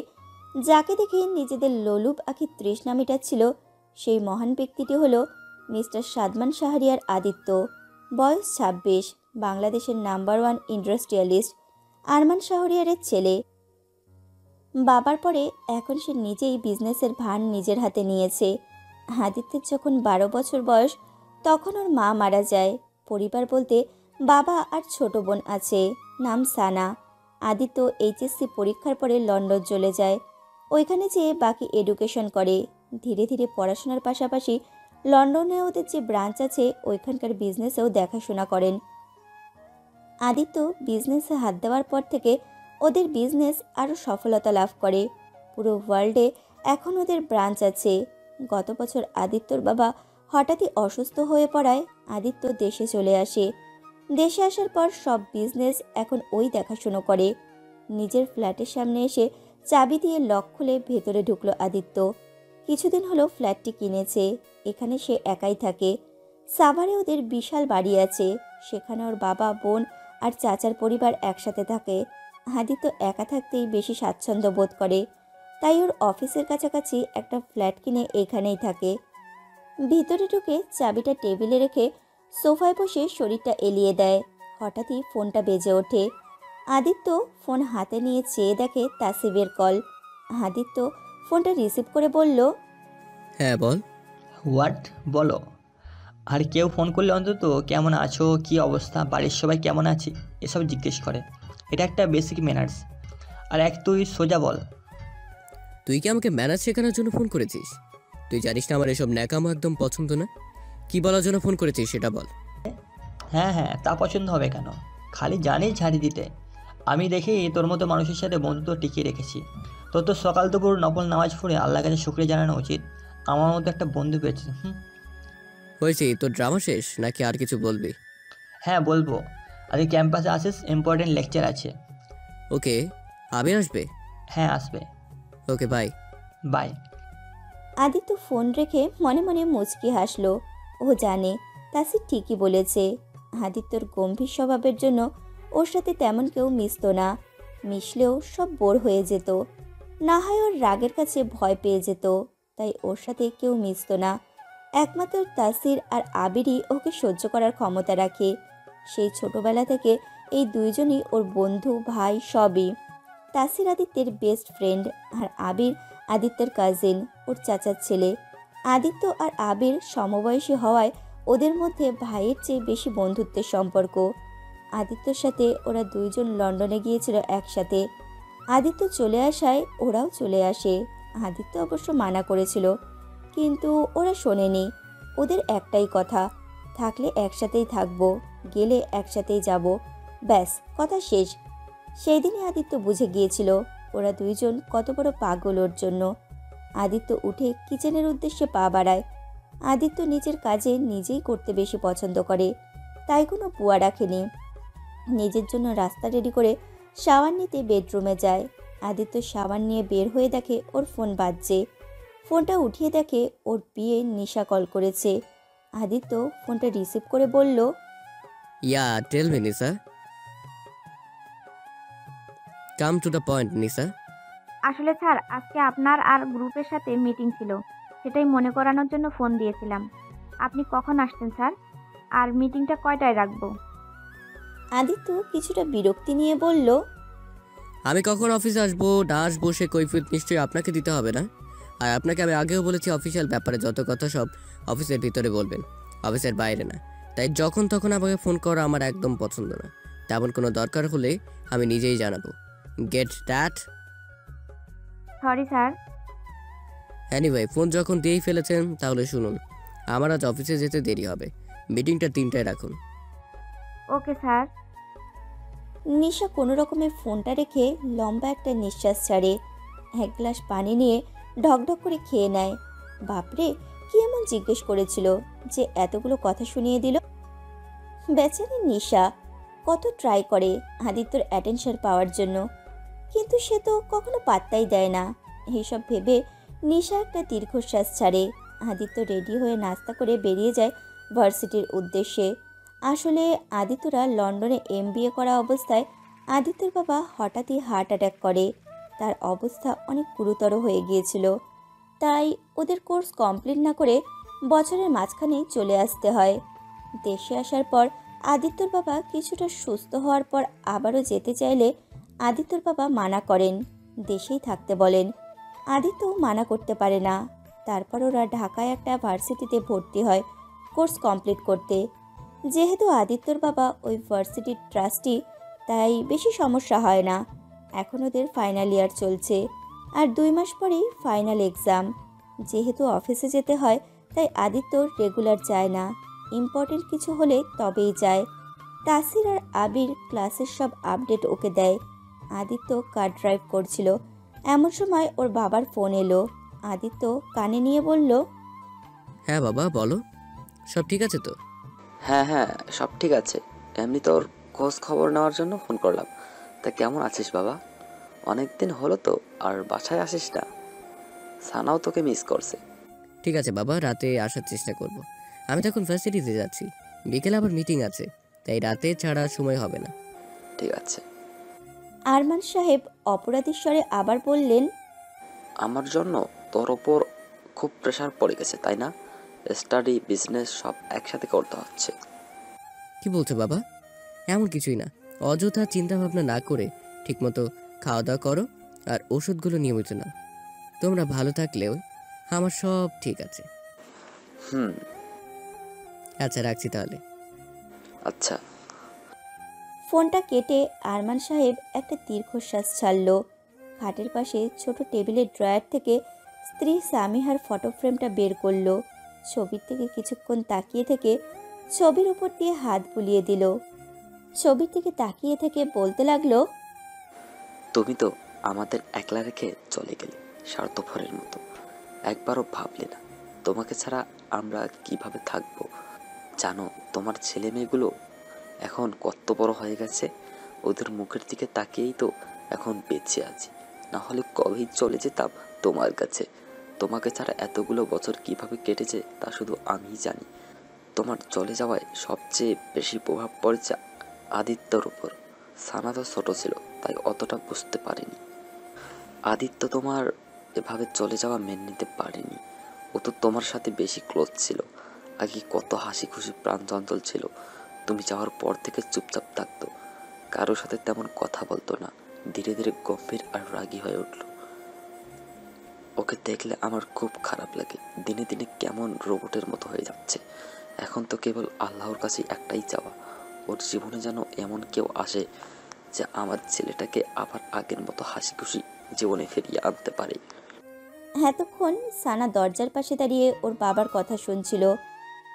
যাকে দেখে নিজেদের লোলুপ আঁখি তৃষ্ণা মেটাচ্ছিল, সেই মহান ব্যক্তিটি হলো মিস্টার সাদমান শাহরিয়ার আদিত্য। বয়স 26, বাংলাদেশের নাম্বার 1 ইন্ডাস্ট্রিয়ালিস্ট, আরমান শাহরিয়ারের ছেলে। বাবার পরে এখন সে নিজেই বিজনেসের ভার নিজের হাতে নিয়েছে। আদিত্যের যখন 12 বছর বয়স, তখন ওর মা মারা যায়। পরিবার বলতে বাবা আর ছোট বোন আছে, নাম সানা। আদিত্য এইচএসসি পরীক্ষার পরে লন্ডন চলে যায়। ওইখানে যেয়ে বাকি এডুকেশন করে। ধীরে ধীরে পড়াশোনার পাশাপাশি লন্ডনে ওদের যে ব্রাঞ্চ আছে ওইখানকার বিজনেসেও দেখাশোনা করেন। আদিত্য বিজনেসে হাত দেওয়ার পর থেকে ওদের বিজনেস আরও সফলতা লাভ করে। পুরো ওয়ার্ল্ডে এখন ওদের ব্রাঞ্চ আছে। গত বছর আদিত্যর বাবা হঠাৎই অসুস্থ হয়ে পড়ায় আদিত্য দেশে চলে আসে। দেশে আসার পর সব বিজনেস এখন ওই দেখাশুনো করে। নিজের ফ্ল্যাটের সামনে এসে চাবি দিয়ে লক খুলে ভেতরে ঢুকলো আদিত্য। কিছুদিন হলো ফ্ল্যাটটি কিনেছে, এখানে সে একাই থাকে। সাভারে ওদের বিশাল বাড়ি আছে, সেখানে ওর বাবা, বোন আর চাচার পরিবার একসাথে থাকে। আদিত্য একা থাকতেই বেশি স্বাচ্ছন্দ্য বোধ করে, তাই ওর অফিসের কাছাকাছি একটা ফ্ল্যাট কিনে এখানেই থাকে। ভিতরে ঢুকে চাবিটা টেবিলে রেখে সোফায় বসে শরীরটা এলিয়ে দেয়। হঠাৎই ফোনটা বেজে ওঠে। আদিত্য ফোন হাতে নিয়ে চেয়ে দেখে তাসিবের কল। আদিত্য ফোনটা রিসিভ করে বলল, হ্যাঁ বল। হোয়াট বলো। আর কেউ ফোন করলে অন্তত কেমন আছো, কি অবস্থা, বাড়ির সবাই কেমন আছে এসব জিজ্ঞেস করে। এটা একটা বেসিক ম্যানার্স। আর এক তুই সোজা বল। তুই কি আমাকে ম্যানেজ শেখানোর জন্য ফোন করেছিস? তুই জানিস না আমার এসব ন্যাকামো একদম পছন্দ না। কি বলার জন্য ফোন করেছিস সেটা বল। হ্যাঁ হ্যাঁ, তা পছন্দ হবে কেন, খালি জানিস ঝাড়ি দিতে। আমি দেখি তোর মতো মানুষের সাথে বন্ধুত্ব টিকিয়ে রেখেছি। তোর তো সকাল দুপুর নফল নামাজ পড়ে আল্লাহর কাছে শুকরিয়া জানানো উচিত, আমার মতো একটা বন্ধু পেয়েছি। হয়েছে, তোর ড্রামা শেষ নাকি আর কিছু বলবি? হ্যাঁ বলবো। আজকে ক্যাম্পাসে আসিস, ইম্পর্টেন্ট লেকচার আছে। ওকে, আবির আসবে? হ্যাঁ আসবে। Okay bye. Bye. Aditya phone রেখে মনে মনে মুচকি হাসলো। ও জানে তাসি ঠিকই বলেছে। আদিত্যর গম্ভীর স্বভাবের জন্য ওর সাথে তেমন কেউ মিশত না, মিশলেও সব বোর হয়ে যেত। না হয় ওর রাগের কাছে ভয় পেয়ে যেত, তাই ওর সাথে কেউ মিশত না। একমাত্র তাসির আর আবিরই ওকে সহ্য করার ক্ষমতা রাখে। সেই ছোটবেলা থেকে এই দুইজনই ওর বন্ধু, ভাই সবই। তাসির আদিত্যের বেস্ট ফ্রেন্ড, আর আবির আদিত্যের কাজিন, ওর চাচার ছেলে। আদিত্য আর আবির সমবয়সী হওয়ায় ওদের মধ্যে ভাইয়ের চেয়ে বেশি বন্ধুত্বের সম্পর্ক। আদিত্যর সাথে ওরা দুইজন লন্ডনে গিয়েছিল একসাথে। আদিত্য চলে আসায় ওরাও চলে আসে। আদিত্য অবশ্য মানা করেছিল, কিন্তু ওরা শোনেনি। ওদের একটাই কথা, থাকলে একসাথেই থাকবো, গেলে একসাথেই যাব, ব্যাস কথা শেষ। সেই দিনই আদিত্য বুঝে গিয়েছিল ওরা দুইজন কত বড় পাগল ওর জন্য। আদিত্য উঠে কিচেনের উদ্দেশ্যে পা বাড়ায়। আদিত্য নিজের কাজে নিজেই করতে বেশি পছন্দ করে, তাই কোনো পুয়া রাখেনি। নিজের জন্য রাস্তা রেডি করে শাওয়ার নিতে বেডরুমে যায়। আদিত্য শাওয়ার নিয়ে বের হয়ে দেখে ওর ফোন বাজছে। ফোনটা উঠিয়ে দেখে ওর বিয়ে নিশা কল করেছে। আদিত্য ফোনটা রিসিভ করে বলল, ইয়া tell me Nisa, come to the point নিসা। আসলে স্যার, আজকে আপনার আর গ্রুপের সাথে মিটিং ছিল, সেটাই মনে করানোর জন্য ফোন দিয়েছিলাম। আপনি কখন আসছেন স্যার? আর মিটিংটা কয়টায় রাখবো? আদিত্য কিছুটা বিরক্তি নিয়ে বলল, আমি কখন অফিসে আসবো না আসবো সে কৈফিয়ত নিশ্চয়ই আপনাকে দিতে হবে না। আর আপনাকে আমি আগেও বলেছি অফিসিয়াল ব্যাপারে যত কথা সব অফিসের ভিতরে বলবেন, অফিসের বাইরে না। তাই যখন তখন আমাকে ফোন করা আমার একদম পছন্দ না। তেমন কোনো দরকার হলে আমি নিজেই জানাবো। Get that? Sorry sir. Anyway, phone যখন দিয়েই ফেলেছেন তাহলে শুনুন, আমার আজ অফিসে যেতে দেরি হবে। মিটিংটা 3টায় রাখুন। Okay sir. নিশা কোনো রকমে ফোনটা রেখে লম্বা একটা নিঃশ্বাস ছাড়ে। এক গ্লাস পানি নিয়ে ঢকঢক করে খেয়ে নেয়। বাপরে, কি এমন জিজ্ঞেস করেছিল যে এতগুলো কথা শুনিয়ে দিল? বেচারি নিশা কত ট্রাই করে আদিত্যর অ্যাটেনশন পাওয়ার জন্য, কিন্তু সে তো কখনো পাত্তাই দেয় না। এইসব ভেবে নিশা একটা দীর্ঘশ্বাস ছাড়ে। আদিত্য রেডি হয়ে নাস্তা করে বেরিয়ে যায় ভার্সিটির উদ্দেশ্যে। আসলে আদিত্যরা লন্ডনে MBA করা অবস্থায় আদিত্যর বাবা হঠাৎই হার্ট অ্যাটাক করে। তার অবস্থা অনেক গুরুতর হয়ে গিয়েছিল, তাই ওদের কোর্স কমপ্লিট না করে বছরের মাঝখানেই চলে আসতে হয়। দেশে আসার পর আদিত্যর বাবা কিছুটা সুস্থ হওয়ার পর আবারও যেতে চাইলে আদিত্যর বাবা মানা করেন, দেশেই থাকতে বলেন। আদিত্য মানা করতে পারে না। তারপর ওরা ঢাকায় একটা ভার্সিটিতে ভর্তি হয় কোর্স কমপ্লিট করতে। যেহেতু আদিত্যর বাবা ওই ভার্সিটির ট্রাস্টি, তাই বেশি সমস্যা হয় না। এখন ওদের ফাইনাল ইয়ার চলছে, আর 2 মাস পরেই ফাইনাল এক্সাম। যেহেতু অফিসে যেতে হয়, তাই আদিত্য রেগুলার যায় না, ইম্পর্টেন্ট কিছু হলে তবেই যায়। তাসির আর আবির ক্লাসের সব আপডেট ওকে দেয়। আদিত্য কার ড্রাইভ করছিল, এমন সময় ওর বাবার ফোন এলো। আদিত্য কানে নিয়ে বলল, হ্যাঁ বাবা বলো, সব ঠিক আছে তো? হ্যাঁ হ্যাঁ, সব ঠিক আছে। এমনি তোর খোঁজ খবর নেওয়ার জন্য ফোন করলাম। তা কেমন আছিস বাবা? অনেক দিন হলো তো, আর বাসায় আসিস না। সানাও তোকে মিস করছে। ঠিক আছে বাবা, রাতে আসার চেষ্টা করব। আমি তো এখন ভার্সিটিতে যাচ্ছি, বিকেলে আবার মিটিং আছে, তাই রাতে ছাড়া সময় হবে না। ঠিক আছে। আরমান সাহেব অপরাধীর স্বরে আবার বললেন, আমার জন্য তোর ওপর খুব প্রেশার পড়ে গেছে, তাই না? স্টাডি, বিজনেস সব একসাথে করতে হচ্ছে। কি বলছো বাবা? এমন কিছুই না। অযথা চিন্তা ভাবনা না করে ঠিকমতো খাওয়া দাওয়া করো আর ওষুধগুলো নিয়মিত নাও। তোমরা ভালো থাকলেও আমার সব ঠিক আছে। হুম। আচ্ছা, রাখছি তাহলে। আচ্ছা। ফোনটা কেটে আরমান সাহেব একটা দীর্ঘশ্বাস ছাড়ল। খাটের পাশে ছোট টেবিলের ড্রয়ার থেকে স্ত্রী সামিহার ফটো ফ্রেমটা বের করলো। ছবির থেকে কিছুক্ষণ তাকিয়ে থেকে ছবির উপর দিয়ে হাত বুলিয়ে দিল। ছবির দিকে তাকিয়ে থেকে বলতে লাগলো, তুমি তো আমাদের একলা রেখে চলে গেলে স্বার্থপরের মতো। একবারও ভাবলে না তোমাকে ছাড়া আমরা কিভাবে থাকবো। জানো তোমার ছেলে মেয়েগুলো এখন কত বড় হয়ে গেছে। ওদের মুখের দিকে তাকিয়েই তো এখন বেঁচে আছি, না হলে কবেই চলে যেতাম তোমার কাছে। তোমাকে ছাড়া এতগুলো বছর কিভাবে কেটেছে তা শুধু আমিই জানি। তোমার চলে যাওয়ায় সবচেয়ে বেশি প্রভাব পড়েছে আদিত্যর উপর। সানা তো ছোট ছিল, তাই অতটা বুঝতে পারিনি। আদিত্য তোমার এভাবে চলে যাওয়া মেনে নিতে পারেনি। ও তো তোমার সাথে বেশি ক্লোজ ছিল। আগে কত হাসি খুশি প্রাণ চঞ্চল ছিল। তুমি যাওয়ার পর থেকে চুপচাপ থাকতো, কারোর সাথে তেমন কথা বলতো না। ধীরে ধীরে গম্ভীর আর রাগী হয়ে উঠল। ওকে দেখলে আমার খুব খারাপ লাগে। দিনে দিনে কেমন রোবটের মতো হয়ে যাচ্ছে। এখন তো কেবল আল্লাহর কাছে একটাই চাওয়া, ওর জীবনে যেন এমন কেউ আসে যে আমার ছেলেটাকে আবার আগের মতো হাসি খুশি জীবনে ফিরিয়ে আনতে পারে। এতক্ষণ সানা দরজার পাশে দাঁড়িয়ে ওর বাবার কথা শুনছিল।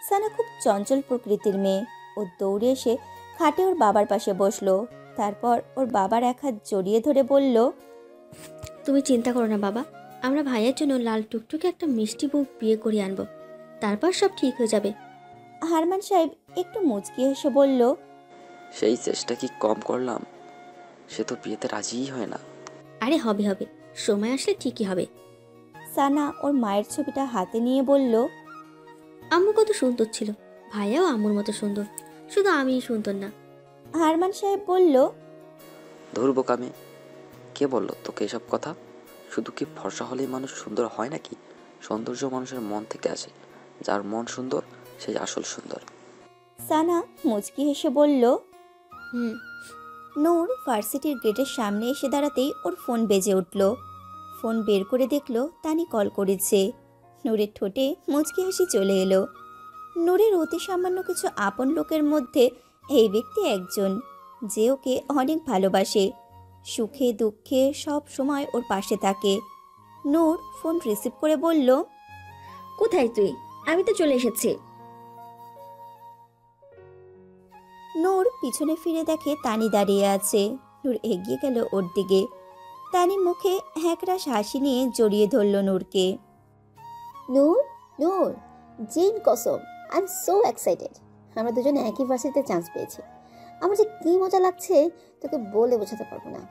সানা খুব চঞ্চল প্রকৃতির মেয়ে। ও দৌড়ে এসে খাটে ওর বাবার পাশে বসলো। তারপর ওর বাবার এক হাত জড়িয়ে ধরে বলল, তুমি চিন্তা করো না বাবা, আমরা ভাইয়ের জন্য লাল টুকটুকে একটা মিষ্টি বউ বিয়ে করে আনবো, তারপর সব ঠিক হয়ে যাবে। আরমান সাহেব একটু মুচকি হেসে বলল, সেই চেষ্টা কি কম করলাম? সে তো বিয়েতে রাজিই হয় না। আরে হবে হবে, সময় আসলে ঠিকই হবে। সানা ওর মায়ের ছবিটা হাতে নিয়ে বলল, আম্মু কত সুন্দর ছিল, ভাইয়াও আম্মুর মতো সুন্দর, শুধু আমিই সুন্দর না। আরমান সাহেব বলল, ধরব কামে, কে বললো তোকে এসব কথা? শুধু কি ফর্সা হলেই মানুষ সুন্দর হয় নাকি? সৌন্দর্য মানুষের মন থেকে আসে। যার মন সুন্দর সেই আসল সুন্দর। সানা মুচকি হেসে বলল। হুম। নূর ভার্সিটির গেটের সামনে এসে দাঁড়াতেই ওর ফোন বেজে উঠল। ফোন বের করে দেখলো তানি কল করেছে। নূরের ঠোঁটে মুচকি হাসি চলে এলো। নূরের অতি সামান্য কিছু আপন লোকের মধ্যে এই ব্যক্তি একজন, যে ওকে অনেক ভালোবাসে, সুখে দুঃখে সব সময় ওর পাশে থাকে। নূর ফোন রিসিভ করে বলল, কোথায় তুই? আমি তো চলে এসেছি। নূর পিছনে ফিরে দেখে তানি দাঁড়িয়ে আছে। নূর এগিয়ে গেল ওর দিকে। তানি মুখে একরাশ হাসি নিয়ে জড়িয়ে ধরল নূরকে। নূর, নূর, জিন কসম, আই এম সো এক্সাইটেড। আমরা দুজনে একই ভার্সিটিতে চান্স পেয়েছি। আমার যে কি মজা লাগছে তোকে বলে বোঝাতে পারবো না।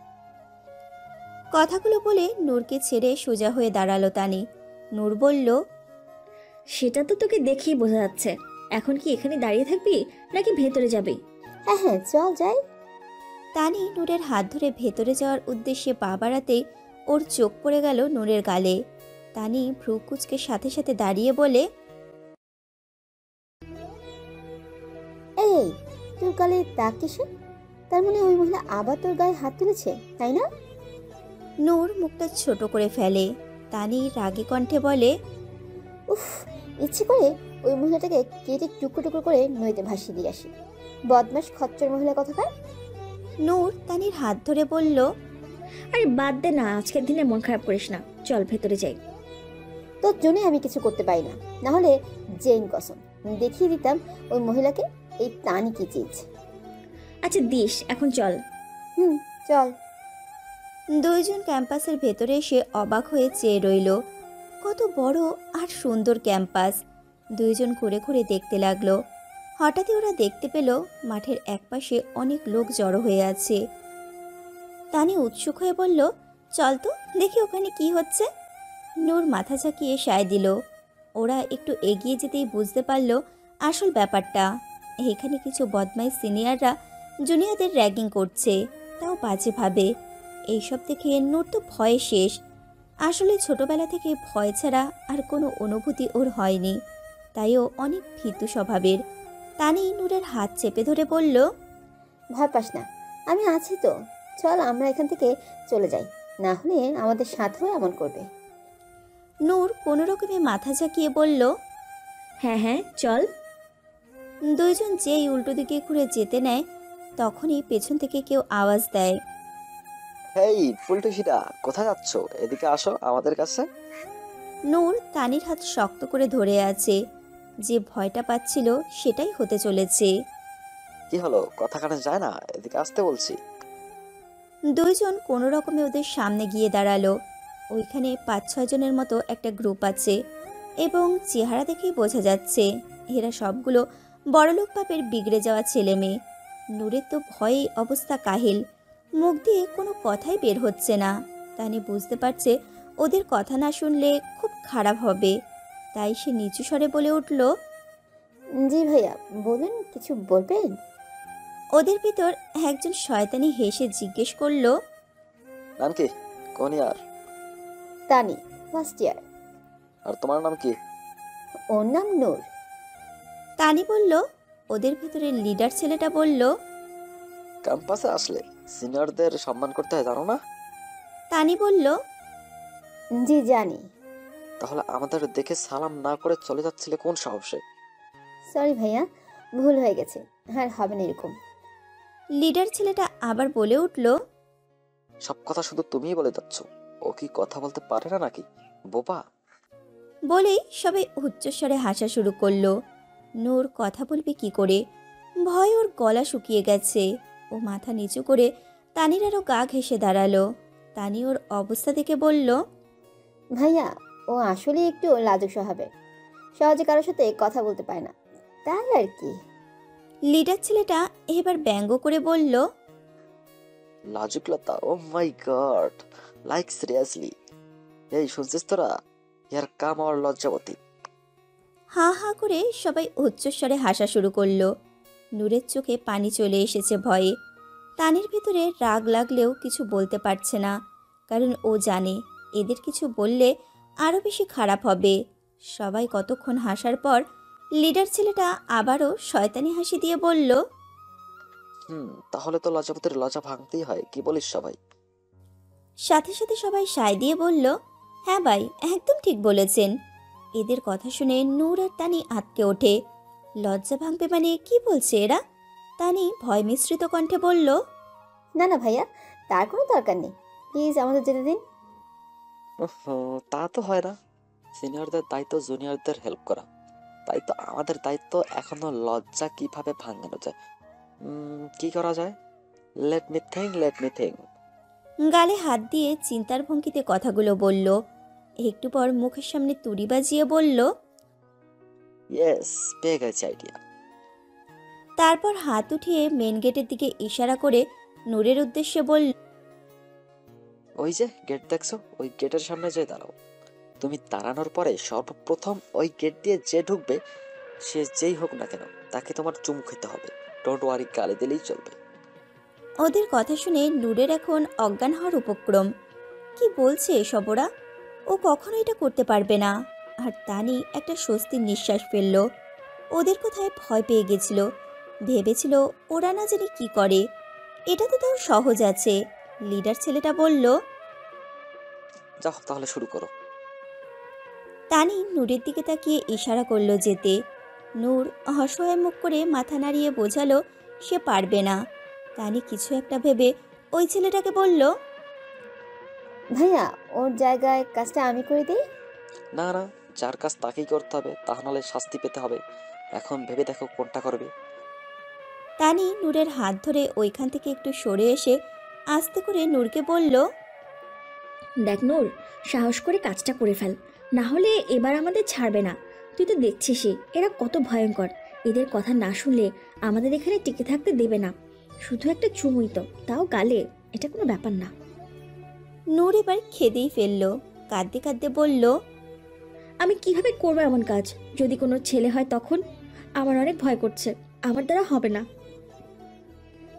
কথাগুলো বলে নূরকে ছেড়ে সোজা হয়ে দাঁড়ালো তানি। নূর বলল, সেটা তো তোকে দেখেই বোঝা যাচ্ছে। এখন কি এখানে দাঁড়িয়ে থাকবি নাকি ভেতরে যাবি? হ্যাঁ হ্যাঁ, চল যাই। তানি নূরের হাত ধরে ভেতরে যাওয়ার উদ্দেশ্যে পা বাড়াতেই ওর চোখ পড়ে গেল নূরের গালে। তানি ভ্রু কুঁচকে সাথে সাথে দাঁড়িয়ে বলে, এই, তোর গালে দাগ কিসে? তার মানে ওই মহিলা আবার তোর গায়ে হাত তুলেছে, তাই না? নূর মুখটা ছোট করে ফেলে। তানি রাগী কণ্ঠে বলে, উফ, ইচ্ছে করে ওই মহিলাটাকে কেটে টুকরো টুকরো করে নদীতে ভাসিয়ে দিয়ে আসি। বদমাস খচ্চর মহিলা কথাকার। নূর তানির হাত ধরে বলল, আরে বাদ দে না, আজকের দিনে মন খারাপ করিস না, চল ভেতরে যাই। তোর জন্যই আমি কিছু করতে পারি না, না হলে জেন কসম দেখিয়ে দিতাম ওই মহিলাকে এই তানি কি চিজ। আচ্ছা দিস, এখন চল। হুম, চল। দুইজন ক্যাম্পাসের ভেতরে এসে অবাক হয়ে চেয়ে রইল। কত বড় আর সুন্দর ক্যাম্পাস। দুইজন ঘুরে ঘুরে দেখতে লাগলো। হঠাৎই ওরা দেখতে পেল মাঠের একপাশে অনেক লোক জড়ো হয়ে আছে। তানি উৎসুক হয়ে বলল, চল তো দেখি ওখানে কি হচ্ছে। নূর মাথা ঝাঁকিয়ে সায় দিল। ওরা একটু এগিয়ে যেতেই বুঝতে পারল আসল ব্যাপারটা। এখানে কিছু বদমাইশ সিনিয়ররা জুনিয়রদের র্যাগিং করছে, তাও বাজেভাবে। এইসব দেখে নূর তো ভয়ে শেষ। আসলে ছোটবেলা থেকে ভয় ছাড়া আর কোনো অনুভূতি ওর হয়নি, তাই ও অনেক ভীতু স্বভাবের। তানি নূরের হাত চেপে ধরে বলল, ভয় পাস না, আমি আছি তো। চল আমরা এখান থেকে চলে যাই, না হলে আমাদের সাথেও এমন করবে। নূর কোনো রকমে মাথা ঝাঁকিয়ে বলল, হ্যাঁ হ্যাঁ চল। দুইজন যেই উল্টো দিকে ঘুরে যেতে নেয়, তখনই পেছন থেকে কেউ আওয়াজ দেয়, হেই ফুলটুসিটা, কোথায় যাচ্ছ? এদিকে আসো আমাদের কাছে। নূর তানির হাত শক্ত করে ধরে আছে। যে ভয়টা পাচ্ছিল সেটাই হতে চলেছে। কি হলো, কথা কানে যায় না? এদিকে আসতে বলছি। দুইজন কোনো রকমে ওদের সামনে গিয়ে দাঁড়ালো। ওইখানে 5-6 জনের মতো একটা গ্রুপ আছে এবং চেহারা দেখেই বোঝা যাচ্ছে এরা সবগুলো বড়লোক বাপের বিগড়ে যাওয়া ছেলে মেয়ে। নূরের তো ভয়ে অবস্থা কাহিল, মুখ দিয়ে কোনো কথাই বের হচ্ছে না। তানি বুঝতে পারছে ওদের কথা না শুনলে খুব খারাপ হবে, তাই সে নিচু স্বরে বলে উঠল, জি ভাইয়া বলুন, কিছু বলবেন? ওদের ভিতর একজন শয়তানি হেসে জিজ্ঞেস করলো, নাম কি? কোন ইয়ার? তানি, ফার্স্ট ইয়ার। আর তোমার নাম কি? ওর নাম নূর। তানি বলল। ওদের ভিতরে লিডার ছেলেটা বলল, ক্যাম্পাসে আসলে সিনিয়রদের সম্মান করতে হয়, জানো না? তানি বলল, জি জানি। তাহলে আমাদের দেখে সালাম না করে চলে যাচ্ছিলে কোন সাহসে? সরি ভাইয়া, ভুল হয়ে গেছে, আর হবে না এরকম। লিডার ছেলেটা আবার বলে উঠল, সব কথা শুধু তুমিই বলে যাচ্ছ, ও কি কথা বলতে পারে না নাকি? বোবা। বলেই সবাই উচ্চস্বরে হাসা শুরু করলো। নূর কথা বলবে কি করে? ভয় ওর গলা শুকিয়ে গেছে। ও মাথা নিচু করে তানির আরও গা ঘেঁষে দাঁড়ালো। তানি ওর অবস্থা দেখে বলল, ভাইয়া ও আসলে একটু লাজুক স্বভাবের, সহজে কারোর সাথে কথা বলতে পারে না, তাই আর কি। লিডার ছেলেটা এবার ব্যঙ্গ করে বলল, লাজুকলতা? ও মাই গড, লাইক সিরিয়াসলি? এই শুনছিস তোরা? ইয়ার কাম আর লজ্জাবতী। হা হা করে সবাই উচ্চস্বরে হাসা শুরু করলো। নূরের চোখে পানি চলে এসেছে ভয়ে। তানির ভিতরে রাগ লাগলেও কিছু বলতে পারছে না, কারণ ও জানে এদের কিছু বললে আরও বেশি খারাপ হবে। সবাই কতক্ষণ হাসার পর লিডার ছেলেটা আবারও শয়তানি হাসি দিয়ে বলল, তাহলে তো লজ্জাবতীর লজ্জা ভাঙতেই হয়, কি বলিস সবাই? সাথে সাথে সবাই সায় দিয়ে বলল, হ্যাঁ ভাই একদম ঠিক বলেছেন। এদের কথা শুনে নূর আর তানি আঁতকে ওঠে। লজ্জা ভাঙবে মানে কি বলছে এরা? তানি ভয় মিশ্রিত কণ্ঠে বলল, না না ভাইয়া, তার কোনো দরকার নেই, প্লিজ আমাদের যেতে দিন। তা তো হয় না। সিনিয়রদের দায়িত্ব জুনিয়রদের হেল্প করা, তাই তো আমাদের দায়িত্ব এখনো লজ্জা কিভাবে ভাঙানো যায়। কি করা যায়? Let me think. গালে হাত দিয়ে চিন্তার ভঙ্গিতে কথাগুলো বলল। একটু পর মুখের সামনে তুড়ি বাজিয়ে বলল, ইয়েস, পেয়ে গেছি আইডিয়া। তারপর হাত উঠিয়ে মেন গেটের দিকে ইশারা করে নূরের উদ্দেশ্যে বলল, ওই যে গেট দেখছো, ওই গেটের সামনে যে দাঁড়াও। তুমি দাঁড়ানোর পরে সর্বপ্রথম ওই গেট দিয়ে যে ঢুকবে, সে যেই হোক না কেন তাকে তোমার চুমু খেতে হবে। ডোন্ট ওয়ারি, গালি দিলেই চলবে। ওদের কথা শুনে নূরের এখন অজ্ঞান হওয়ার উপক্রম। কি বলছে এসব ওরা? ও কখনো এটা করতে পারবে না। আর তানি একটা স্বস্তির নিঃশ্বাস ফেলল। ওদের কোথায় ভয় পেয়ে গেছিল, ভেবেছিল ওরা না জানি কি করে। এটা তো তাও সহজ আছে। লিডার ছেলেটা বলল, যাও তাহলে শুরু করো। তানি নূরের দিকে তাকিয়ে ইশারা করলো যেতে। নূর অসহায় মুখ করে মাথা নাড়িয়ে বোঝালো সে পারবে না। তানি কিছু একটা ভেবে ওই ছেলেটাকে বলল, ভাইয়া ওর জায়গায় কাজটা আমি করে দিই। না না, যার কাজ তাকেই করতে হবে, তা নাহলে শাস্তি পেতে হবে। এখন ভেবে দেখো কোনটা করবে। তানি নূরের হাত ধরে ওইখান থেকে একটু সরে এসে আস্তে করে নূরকে বলল, দেখ নূর, সাহস করে কাজটা করে ফেল, না হলে এবার আমাদের ছাড়বে না। তুই তো দেখছিসই এরা কত ভয়ঙ্কর। এদের কথা না শুনলে আমাদের এখানে টিকে থাকতে দেবে না। শুধু একটা চুমুই তো, তাও গালে, এটা কোনো ব্যাপার না। নূর এবার খেদেই ফেললো, কাঁদতে কাঁদতে বলল, আমি কিভাবে করবো এমন কাজ? যদি কোনো ছেলে হয় তখন? আমার অনেক ভয় করছে, আমার দ্বারা হবে না।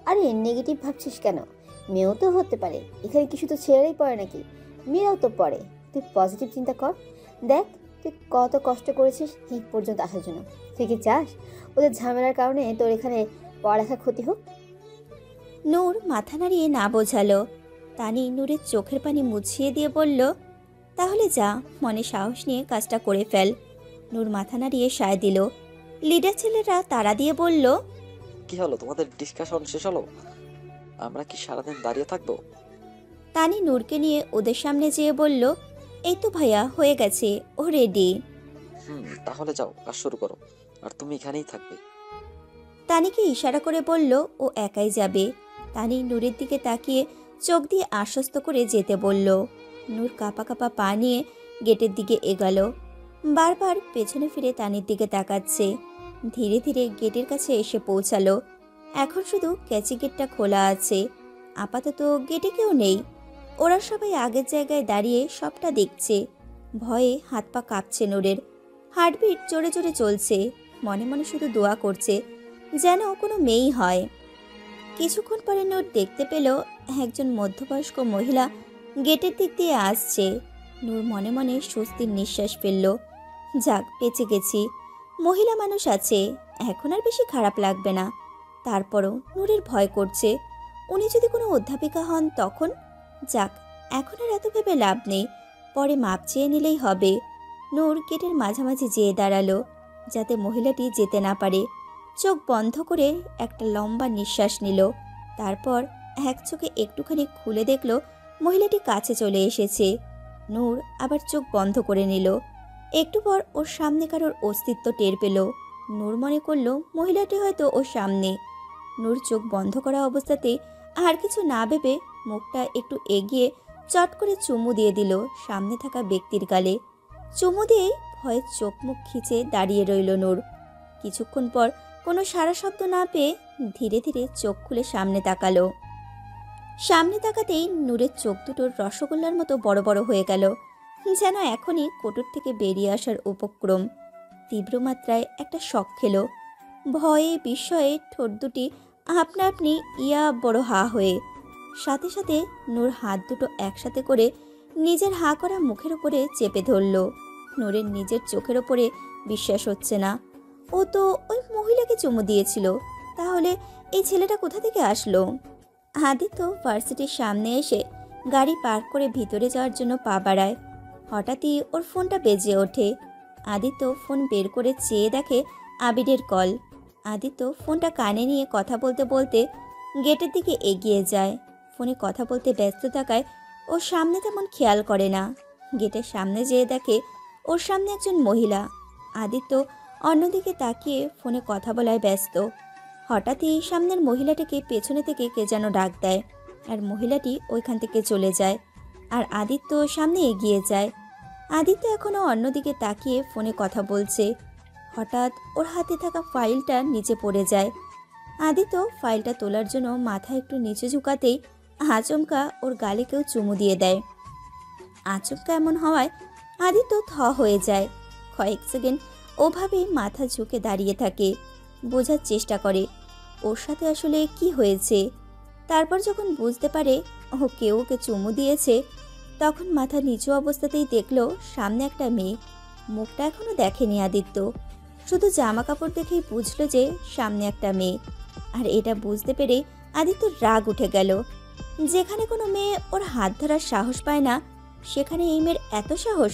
আরে নেগেটিভ ভাবছিস কেন? মেয়েও তো হতে পারে, এখানে কি শুধু ছেলেরাই পড়ে নাকি? মেয়েরাও তো পড়ে। তুই পজিটিভ চিন্তা কর। দেখ তুই কত কষ্ট করেছিস এই পর্যন্ত আসার জন্য। তুই কি চাস ওদের ঝামেলার কারণে তোর এখানে পড়ালেখা ক্ষতি হোক? নূর মাথা নাড়িয়ে না বোঝালো। তানি নূরের চোখের পানি মুছিয়ে দিয়ে বলল, তাহলে যা, মনে সাহস নিয়ে কাজটা করে ফেল। নূর মাথা নাড়িয়ে সায় দিল। লিডার ছেলেরা তাড়া দিয়ে বলল, কি হলো, তোমাদের ডিসকাশন শেষ হলো? আমরা কি সারাদিন দাঁড়িয়ে থাকবো? তানি নূরকে নিয়ে ওদের সামনে যেয়ে বলল, এই তো ভাইয়া, হয়ে গেছে, ও রেডি। তাহলে যাও, কাজ শুরু করো। আর তুমি এখানেই থাকবে। তানিকে ইশারা করে বলল ও একাই যাবে। তানি নূরের দিকে তাকিয়ে চোখ দিয়ে আশ্বস্ত করে যেতে বলল। নূর কাঁপা কাঁপা পা নিয়ে গেটের দিকে এগালো। বারবার পেছনে ফিরে তানির দিকে তাকাচ্ছে। ধীরে ধীরে গেটের কাছে এসে পৌঁছালো। এখন শুধু ক্যাচি গেটটা খোলা আছে। আপাতত গেটে কেউ নেই। ওরা সবাই আগের জায়গায় দাঁড়িয়ে সবটা দেখছে। ভয়ে হাত পা কাঁপছে নূরের। হার্টবিট জোরে জোরে চলছে। মনে মনে শুধু দোয়া করছে যেন কোনো মেয়েই হয়। কিছুক্ষণ পরে নূর দেখতে পেল একজন মধ্যবয়স্ক মহিলা গেটের দিক দিয়ে আসছে। নূর মনে মনে স্বস্তির নিঃশ্বাস ফেলল। যাক, বেঁচে গেছি। মহিলা মানুষ আছে, এখন আর বেশি খারাপ লাগবে না। তারপরও নূরের ভয় করছে, উনি যদি কোনো অধ্যাপিকা হন তখন? যাক, এখন আর এত ভেবে লাভ নেই, পরে মাপ চেয়ে নিলেই হবে। নূর গেটের মাঝামাঝি যেয়ে দাঁড়ালো যাতে মহিলাটি যেতে না পারে। চোখ বন্ধ করে একটা লম্বা নিঃশ্বাস নিল। তারপর এক চোখে একটুখানি খুলে দেখল মহিলাটি কাছে চলে এসেছে। নূর আবার চোখ বন্ধ করে নিল। একটু পর ওর সামনে কারোর অস্তিত্ব টের পেল। নূর মনে করল মহিলাটি হয়তো ওর সামনে। নূর চোখ বন্ধ করা অবস্থাতে আর কিছু না ভেবে মুখটা একটু এগিয়ে চট করে চুমু দিয়ে দিল সামনে থাকা ব্যক্তির গালে। চুমু দিয়ে ভয়ে চোখ মুখ খিচে দাঁড়িয়ে রইল নূর। কিছুক্ষণ পর কোনো সারা শব্দ না পেয়ে ধীরে ধীরে চোখ খুলে সামনে তাকালো। সামনে তাকাতেই নূরের চোখ দুটোর রসগোল্লার মতো বড় বড় হয়ে গেল, যেন এখনই কোটর থেকে বেরিয়ে আসার উপক্রম। তীব্র মাত্রায় একটা শক খেল। ভয়ে বিস্ময়ে ঠোঁট দুটি আপনা আপনি ইয়া বড় হা হয়ে। সাথে সাথে নূর হাত দুটো একসাথে করে নিজের হা করা মুখের ওপরে চেপে ধরল। নূরের নিজের চোখের ওপরে বিশ্বাস হচ্ছে না। ও তো ওই মহিলাকে চুমু দিয়েছিল, তাহলে এই ছেলেটা কোথা থেকে আসলো? আদিত্য ভার্সিটির সামনে এসে গাড়ি পার্ক করে ভিতরে যাওয়ার জন্য পা বাড়ায়। হঠাৎই ওর ফোনটা বেজে ওঠে। আদিত্য ফোন বের করে চেয়ে দেখে আবিরের কল। আদিত্য ফোনটা কানে নিয়ে কথা বলতে বলতে গেটের দিকে এগিয়ে যায়। ফোনে কথা বলতে ব্যস্ত থাকায় ওর সামনে তেমন খেয়াল করে না। গেটের সামনে যেয়ে দেখে ওর সামনে একজন মহিলা। আদিত্য অন্যদিকে তাকিয়ে ফোনে কথা বলায় ব্যস্ত। হঠাৎই সামনের মহিলাটাকে পেছনে থেকে কে যেন ডাক দেয়, আর মহিলাটি ওইখান থেকে চলে যায়। আর আদিত্য সামনে এগিয়ে যায়। আদিত্য এখনও অন্যদিকে তাকিয়ে ফোনে কথা বলছে। হঠাৎ ওর হাতে থাকা ফাইলটা নিচে পড়ে যায়। আদিত্য ফাইলটা তোলার জন্য মাথা একটু নিচে ঝুঁকাতেই আচমকা ওর গালে কেউ চুমু দিয়ে দেয়। আচমকা এমন হওয়ায় আদিত্য থ হয়ে যায়। কয়েক সেকেন্ড ওভাবেই মাথা ঝুঁকে দাঁড়িয়ে থাকে, বোঝার চেষ্টা করে ওর সাথে আসলে কি হয়েছে। তারপর যখন বুঝতে পারে ও কেউ ওকে চুমু দিয়েছে, তখন মাথা নিচু অবস্থাতেই দেখলো সামনে একটা মেয়ে। মুখটা এখনো দেখেনি আদিত্য, শুধু জামা কাপড় দেখেই বুঝলো যে সামনে একটা মেয়ে। আর এটা বুঝতে পেরে আদিত্যর রাগ উঠে গেল। যেখানে কোনো মেয়ে ওর হাত ধরার সাহস পায় না, সেখানে এই মেয়ের এত সাহস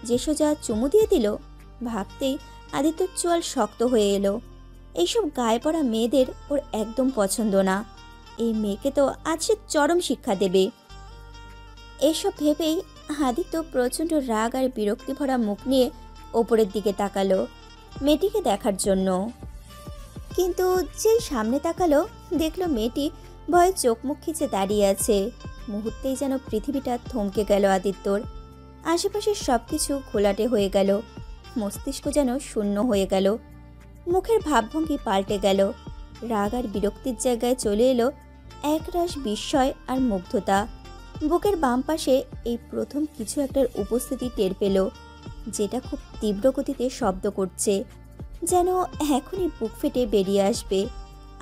যে সোজা চুমু দিয়ে দিল। ভাবতেই আদিত্যর চোয়াল শক্ত হয়ে এলো। এইসব গায়ে পড়া মেয়েদের ওর একদম পছন্দ না। এই মেয়েকে তো আজ সে চরম শিক্ষা দেবে। এসব ভেবেই আদিত্য প্রচণ্ড রাগ আর বিরক্তি ভরা মুখ নিয়ে ওপরের দিকে তাকালো মেয়েটিকে দেখার জন্য। কিন্তু যেই সামনে তাকালো দেখলো মেয়েটি ভয়ে চোখ মুখ খিচে দাঁড়িয়ে আছে। মুহূর্তেই যেন পৃথিবীটা থমকে গেল আদিত্যর। আশেপাশের সব কিছু ঘোলাটে হয়ে গেল। মস্তিষ্ক যেন শূন্য হয়ে গেল। মুখের ভাবভঙ্গি পাল্টে গেল। রাগ আর বিরক্তির জায়গায় চলে এলো একরাশ বিস্ময় আর মুগ্ধতা। বুকের বাম পাশে এই প্রথম কিছু একটার উপস্থিতি টের পেল, যেটা খুব তীব্র গতিতে শব্দ করছে, যেন এখনই বুক ফেটে বেরিয়ে আসবে।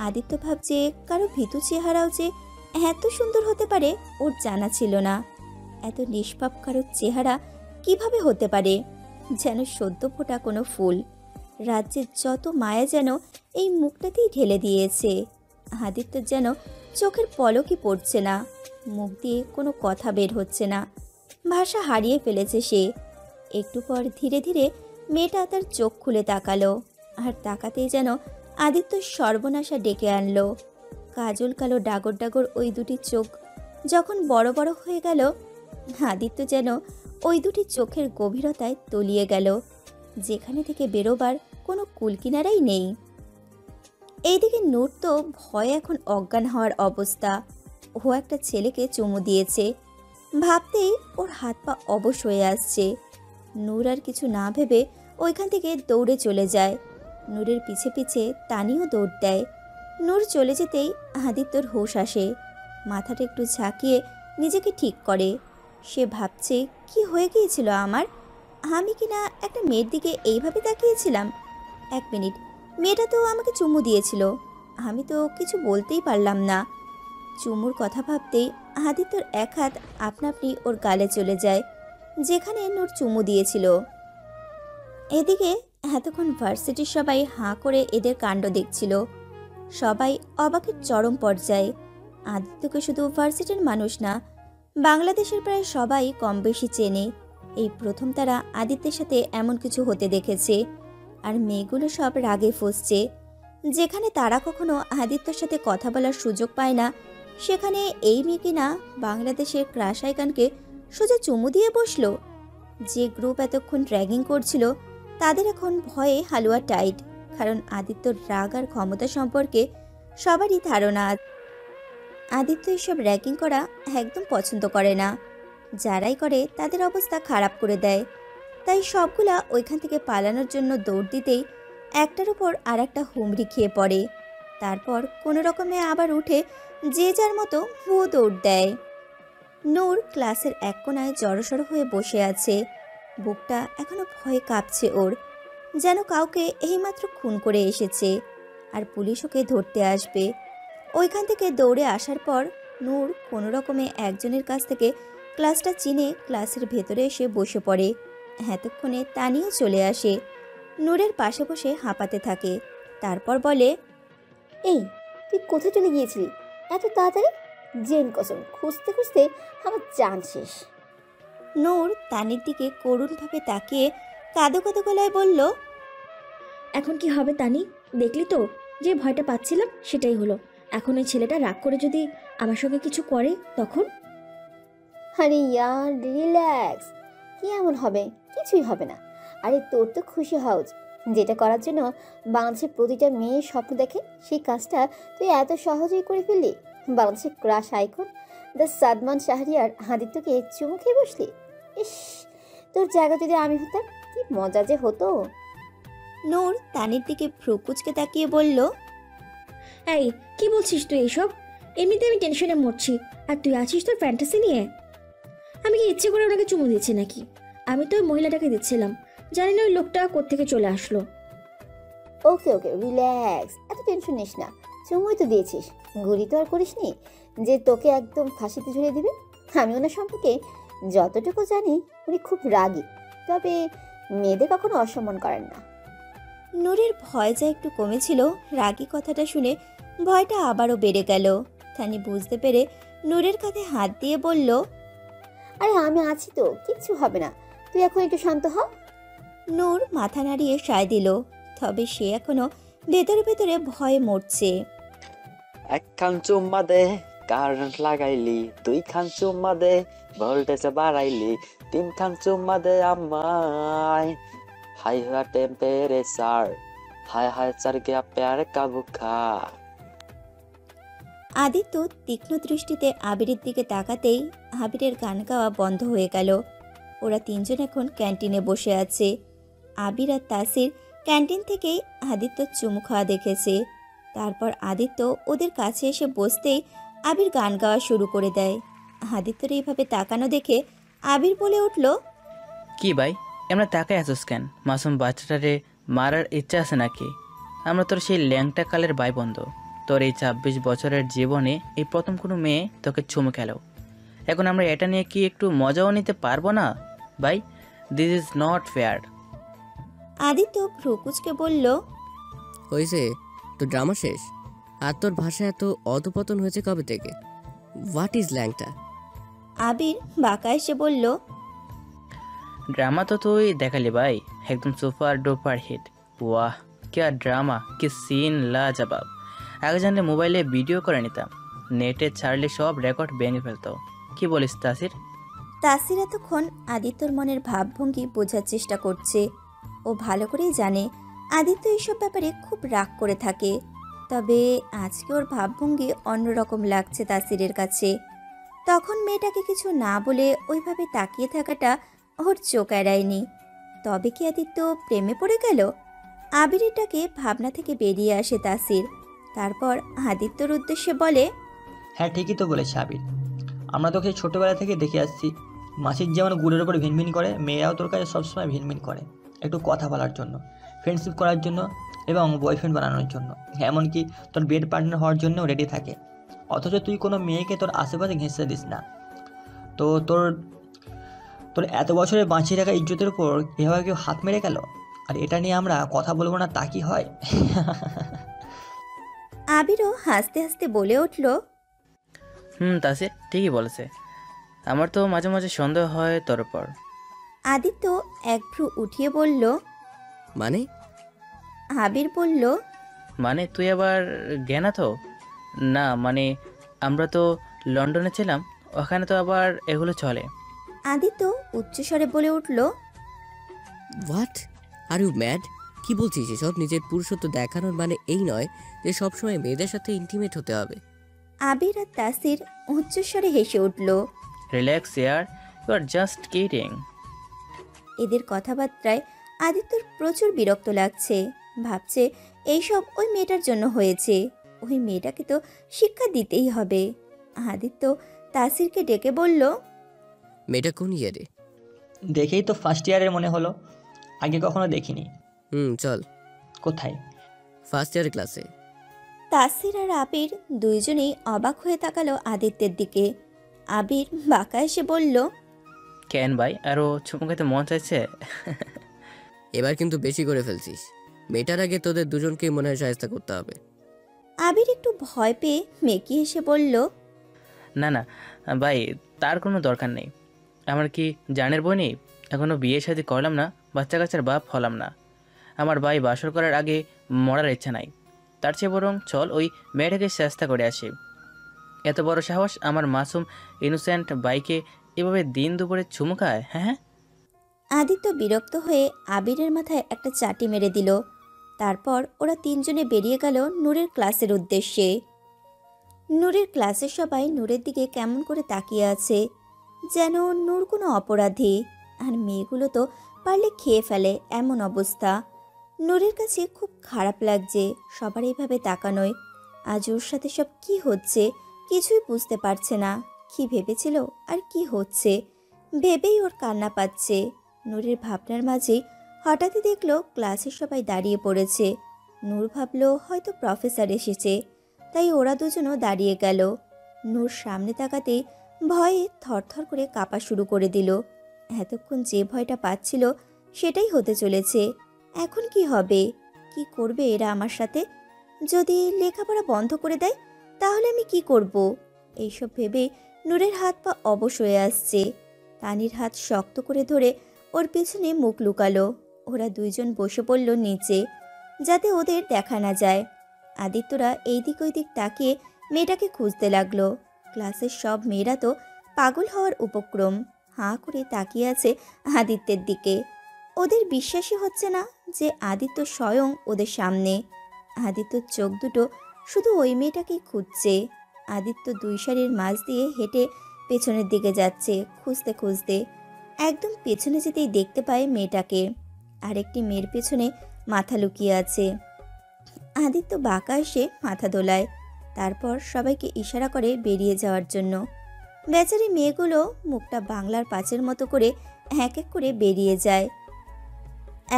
আদিত্য ভাবছে কারো ভীতু চেহারাও যে এত সুন্দর হতে পারে ওর জানা ছিল না। এত নিষ্পাপ কারো চেহারা কিভাবে হতে পারে? যেন সদ্য ফোটা কোনো ফুল। রাজ্যের যত মায়া যেন এই মুখটাতেই ঢেলে দিয়েছে। আদিত্য যেন চোখের পলকই পড়ছে না, মুখ দিয়ে কোনো কথা বের হচ্ছে না, ভাষা হারিয়ে ফেলেছে সে। একটু পর ধীরে ধীরে মেয়েটা তার চোখ খুলে তাকালো, আর তাকাতেই যেন আদিত্য সর্বনাশা ডেকে আনলো। কাজল কালো ডাগর ডাগর ওই দুটি চোখ যখন বড় বড় হয়ে গেল, আদিত্য যেন ওই দুটি চোখের গভীরতায় তলিয়ে গেল, যেখানে থেকে বেরোবার কোনো কুলকিনারাই নেই। এইদিকে নূর তো ভয়ে এখন অজ্ঞান হওয়ার অবস্থা। ও একটা ছেলেকে চুমু দিয়েছে, ভাবতেই ওর হাত পা অবশ হয়ে আসছে। নূর আর কিছু না ভেবে ওইখান থেকে দৌড়ে চলে যায়। নূরের পিছে পিছে তানিও দৌড় দেয়। নূর চলে যেতেই আদিত্যর হুঁশ আসে। মাথাটা একটু ঝাঁকিয়ে নিজেকে ঠিক করে। সে ভাবছে কি হয়ে গিয়েছিল আমার? আমি কিনা একটা মেয়ের দিকে এইভাবে তাকিয়েছিলাম? এক মিনিট, মেয়েটা তো আমাকে চুমু দিয়েছিল, আমি তো কিছু বলতেই পারলাম না। চুমুর কথা ভাবতেই আদিত্যর এক হাত আপনা আপনি ওর গালে চলে যায়, যেখানে নূর চুমু দিয়েছিল। এদিকে এতক্ষণ ভার্সিটির সবাই হাঁ করে এদের কাণ্ড দেখছিল। সবাই অবাকের চরম পর্যায়ে। আদিত্যকে শুধু ভার্সিটির মানুষ না, বাংলাদেশের প্রায় সবাই কম বেশি চেনে। এই প্রথম তারা আদিত্যের সাথে এমন কিছু হতে দেখেছে। আর মেয়েগুলো সব রাগে ফুঁসছে। যেখানে তারা কখনো আদিত্যর সাথে কথা বলার সুযোগ পায় না, সেখানে এই মেয়ে কিনা বাংলাদেশের ক্রাশ আইকনকে সোজা চুমু দিয়ে বসলো। যে গ্রুপ এতক্ষণ র্যাগিং করছিল তাদের এখন ভয়ে হালুয়া টাইট, কারণ আদিত্যর রাগ আর ক্ষমতা সম্পর্কে সবারই ধারণা। আদিত্য এসব র্যাগিং করা একদম পছন্দ করে না, যারাই করে তাদের অবস্থা খারাপ করে দেয়। তাই সবগুলা ওইখান থেকে পালানোর জন্য দৌড় দিতেই একটার উপর আর একটা হুমড়ি খেয়ে পড়ে। তারপর কোনো রকমে আবার উঠে যে যার মতো ও দৌড় দেয়। নূর ক্লাসের এক কোণায় জড়সড় হয়ে বসে আছে। বুকটা এখনো ভয়ে কাঁপছে ওর, যেন কাউকে এইমাত্র খুন করে এসেছে আর পুলিশ ওকে ধরতে আসবে। ওইখান থেকে দৌড়ে আসার পর নূর কোনো রকমে একজনের কাছ থেকে ক্লাসটা চিনে ক্লাসের ভেতরে এসে বসে পড়ে। এতক্ষণে তানিও চলে আসে, নূরের পাশে বসে হাঁপাতে থাকে। তারপর বলে, এই তুই কোথায় চলে গিয়েছিলি এত তাড়াতাড়ি? জেন কসম, খুঁজতে খুঁজতে আমার জান শেষ। নূর তানির দিকে করুণভাবে তাকিয়ে কাঁদো কাঁদো গলায় বলল, এখন কি হবে তানি? দেখলি তো, যে ভয়টা পাচ্ছিলাম সেটাই হলো। এখন ওই ছেলেটা রাগ করে যদি আমার সঙ্গে কিছু করে তখন? আরে ইয়ার রিল্যাক্স, কি এমন হবে? কিছুই হবে না। আরে তোর তো খুশি হওয়া উচিত। যেটা করার জন্য বাংলাদেশের প্রতিটা মেয়ে স্বপ্ন দেখে, সেই কাজটা তুই এত সহজেই করে ফেললি। বাংলাদেশের crush icon the Sadman Shahriar আদিত্যকে চুমু খেয়ে বসলি। ইস, তোর জায়গা যদি আমি হতাম কি মজা যে হতো। নূর তানির দিকে ভ্রুকুচকে তাকিয়ে বলল, এই কি বলছিস তুই এইসব? এমনিতে আমি টেনশনে মরছি, আর তুই আছিস তোর ফ্যান্টাসি নিয়ে। আমি কি ইচ্ছে করে ওনাকে চুমু দিচ্ছি নাকি? আমি তো ওই মহিলাটাকে দিচ্ছিলাম, জানি না ওই লোকটা কোত্থেকে চলে আসলো। ওকে ওকে, রিল্যাক্স, এত টেনশন নিস না। চুমুই তো দিয়েছিস, গুলি তো আর করিসনি যে তোকে একদম ফাঁসিতে ঝুলিয়ে দিবে। আমি ওনার সম্পর্কে যতটুকু জানি, উনি খুব রাগী, তবে মেয়েদের কখনো অসম্মান করেন না। নূরের ভয় যা একটু কমেছিল, রাগী কথাটা শুনে ভয়টা আবারও বেড়ে গেল। তানি বুঝতে পেরে নূরের কাঁধে হাত দিয়ে বলল, আরে আমি আছি তো, কিচ্ছু হবে না, তুই এখন একটু শান্ত হ। নূর মাথা নাড়িয়ে সায় দিল, তবে সে এখনো ভেতরে ভেতরে ভয়ে মরছে। এক খান চুম্মা দে, কারেন্ট লাগাইলি, 2 খান চুম্মা দে, ভোল্টেজ বাড়াইলি, 3 খান চুম্মা দে আমায়, high high temperature, high high চার গিয়া প্যার কাবু খা। আদিত্য তীক্ষ্ণ দৃষ্টিতে আবিরের দিকে তাকাতেই আবিরের গান গাওয়া বন্ধ হয়ে গেল। ওরা তিনজন এখন ক্যান্টিনে বসে আছে। আবির আর তাসির ক্যান্টিন থেকেই আদিত্য চুমু খাওয়া দেখেছে। তারপর আদিত্য ওদের কাছে এসে বসতেই আবির গান গাওয়া শুরু করে দেয়। আদিত্যর এইভাবে তাকানো দেখে আবির বলে উঠল, কি ভাই এমন তাকায় আছিস কেন? মাসুম বাচ্চাটারে মারার ইচ্ছা আছে নাকি? আমরা তোর সেই ল্যাংটা কালের ভাই বন্ধু। তোর এই 26 বছরের জীবনে এই প্রথম কোনো মেয়ে তোকে চুমু খেল। এখন আমরা এটা নিয়ে কি একটু মজাও নিতে পারবো না ভাই? This is not fair. Aditya ভ্রুকুচকে বলল, হয়েছে তো ড্রামা শেষ। আর তোর ভাষা এত অধপতন হয়েছে কবে থেকে? হোয়াট ইজ ল্যাংটা? আবির বাঁকা এসে বলল, ড্রামা তো তুই দেখালি ভাই, একদম সুপার ডুপার হিট। ওয়াহ क्या ड्रामा কি সিন লাজবাব। আগে জানলে মোবাইলে ভিডিও করে নিতাম, নেটে ছাড়লে সব রেকর্ড ভেঙে ফেলতো। কি বলিস তাসির? তাসির এতক্ষণ আদিত্যর মনের ভাবভঙ্গি বোঝার চেষ্টা করছে। ও ভালো করেই জানে আদিত্য এইসব ব্যাপারে খুব রাগ করে থাকে। তবে আজকে ওর ভাবভঙ্গি অন্যরকম লাগছে তাসিরের কাছে। তখন মেয়েটাকে কিছু না বলে ওইভাবে তাকিয়ে থাকাটা ওর চোখ এড়ায়নি। তবে কি আদিত্য প্রেমে পড়ে গেল? আবিরেরটাকে ভাবনা থেকে বেরিয়ে আসে তাসির। তারপর আদিত্যর উদ্দেশ্যে বলে, হ্যাঁ ঠিকই তো বলেছে আবির, আমরা তোকে ছোটোবেলা থেকে দেখে আসছি। মাসির যেমন গুড়ের ওপর ভিনভিন করে, মেয়েরাও তোর কাছে সবসময় ভিনভিন করে একটু কথা বলার জন্য, ফ্রেন্ডশিপ করার জন্য এবং বয়ফ্রেন্ড বানানোর জন্য, এমনকি তোর বেড পার্টনার হওয়ার জন্যও রেডি থাকে। অথচ তুই কোনো মেয়েকে তোর আশেপাশে ঘেঁষতে দিস না। তো তোর তোর এত বছরে বাঁচিয়ে রাখা ইজ্জতের উপর এভাবে কেউ হাত মেরে গেল, আর এটা নিয়ে আমরা কথা বলবো না তা কি হয়? আবিরও হাসতে হাসতে বলে উঠল, তাসির ঠিকই বলেছে। আমার তো মাঝে মাঝে সন্দেহ হয় তোর উপর। আদিত্য এক ভ্রু উঠিয়ে বলল, মানে? আবির বলল, মানে তুই আবার জ্ঞানা তো না, মানে আমরা তো লন্ডনে ছিলাম, ওখানে তো আবার এগুলো চলে। আদিত্য উচ্চস্বরে বলে উঠল, হোয়াট আর ইউ ম্যাড? কি বলছিস এসব? নিজের পুরুষত্ব দেখানোর মানে এই নয় যে সবসময় মেয়েদের সাথে ইন্টিমেট হতে হবে। আবির আর তাসির উচ্চস্বরে হেসে উঠল। রিল্যাক্স ইয়ার, ইউ আর জাস্ট কিডিং। এদের কথাবার্তায় আদিত্যর প্রচুর বিরক্ত লাগছে। ভাবছে এইসব ওই মেয়েটার জন্য হয়েছে। ওই মেয়েটাকে তো শিক্ষা দিতেই হবে। আদিত্য তাসিরকে ডেকে বলল, মেয়েটা কোন ইয়ারে? দেখেই তো ফার্স্ট ইয়ারের মনে হলো, আগে কখনো দেখিনি। চল। কোথায়? ফার্স্ট ইয়ারের ক্লাসে। তাসির আর আবির দুইজনেই অবাক হয়ে তাকালো আদিত্যের দিকে। আবির বাঁকা এসে বলল, কেন ভাই আরও চুমু খেতে মন চাইছে? এবার কিন্তু বেশি করে ফেলছিস। মেয়েটার আগে তোদের দুজনকেই মনে হয় সাহায্য করতে হবে। আবির একটু ভয় পেয়ে মেকি এসে বলল, না না ভাই, তার কোনো দরকার নেই। আমার কি জানের বই নেই? এখনও বিয়ে শাদী করলাম না, বাচ্চা কাচ্চার বাপ হলাম না। আমার ভাই বাসর করার আগে মরার ইচ্ছা নাই। তার চেয়ে বরং চল ওই মেয়েটাকে চেষ্টা করে আসি। এত বড় সাহস আমার মাসুম ইনোসেন্ট বাইকে এভাবে দিন দুপুরে চুমু খায়? হ্যাঁ। আদিত্য বিরক্ত হয়ে আবিরের মাথায় একটা চাটি মেরে দিল। তারপর ওরা তিনজনে বেরিয়ে গেল নূরের ক্লাসের উদ্দেশ্যে। নূরের ক্লাসের সবাই নূরের দিকে কেমন করে তাকিয়ে আছে, যেন নূর কোনো অপরাধী। আর মেয়েগুলো তো পারলে খেয়ে ফেলে এমন অবস্থা। নূরের কাছে খুব খারাপ লাগছে সবার এইভাবে তাকানোয়। আজ ওর সাথে সব কি হচ্ছে কিছুই বুঝতে পারছে না। কি ভেবেছিল আর কি হচ্ছে ভেবেই ওর কান্না পাচ্ছে। নূরের ভাবনার মাঝে হঠাৎই দেখলো ক্লাসের সবাই দাঁড়িয়ে পড়েছে। নূর ভাবলো হয়তো প্রফেসর এসেছে, তাই ওরা দুজনও দাঁড়িয়ে গেল। নূর সামনে তাকাতেই ভয়ে থরথর করে কাঁপা শুরু করে দিল। এতক্ষণ যে ভয়টা পাচ্ছিল সেটাই হতে চলেছে। এখন কি হবে? কি করবে এরা আমার সাথে? যদি লেখাপড়া বন্ধ করে দেয় তাহলে আমি কি করব? এইসব ভেবে নূরের হাত পা অবশ হয়ে আসছে। তানির হাত শক্ত করে ধরে ওর পেছনে মুখ লুকালো। ওরা দুইজন বসে পড়ল নিচে, যাতে ওদের দেখা না যায়। আদিত্যরা এইদিক ওইদিক তাকিয়ে মেয়েটাকে খুঁজতে লাগলো। ক্লাসের সব মেয়েরা তো পাগল হওয়ার উপক্রম, হাঁ করে তাকিয়ে আছে আদিত্যের দিকে। ওদের বিশ্বাসই হচ্ছে না যে আদিত্য স্বয়ং ওদের সামনে। আদিত্যর চোখ দুটো শুধু ওই মেয়েটাকেই খুঁজছে। আদিত্য দুই সারির মাঝ দিয়ে হেঁটে পেছনের দিকে যাচ্ছে খুঁজতে খুঁজতে। একদম পেছনে যেতেই দেখতে পায় মেয়েটাকে। আরেকটি মেয়ের পেছনে মাথা লুকিয়ে আছে। আদিত্য বাঁকা এসে মাথা দোলায়, তারপর সবাইকে ইশারা করে বেরিয়ে যাওয়ার জন্য। বেচারি মেয়েগুলো মুখটা বাংলার পাঁচের মতো করে এক এক করে বেরিয়ে যায়।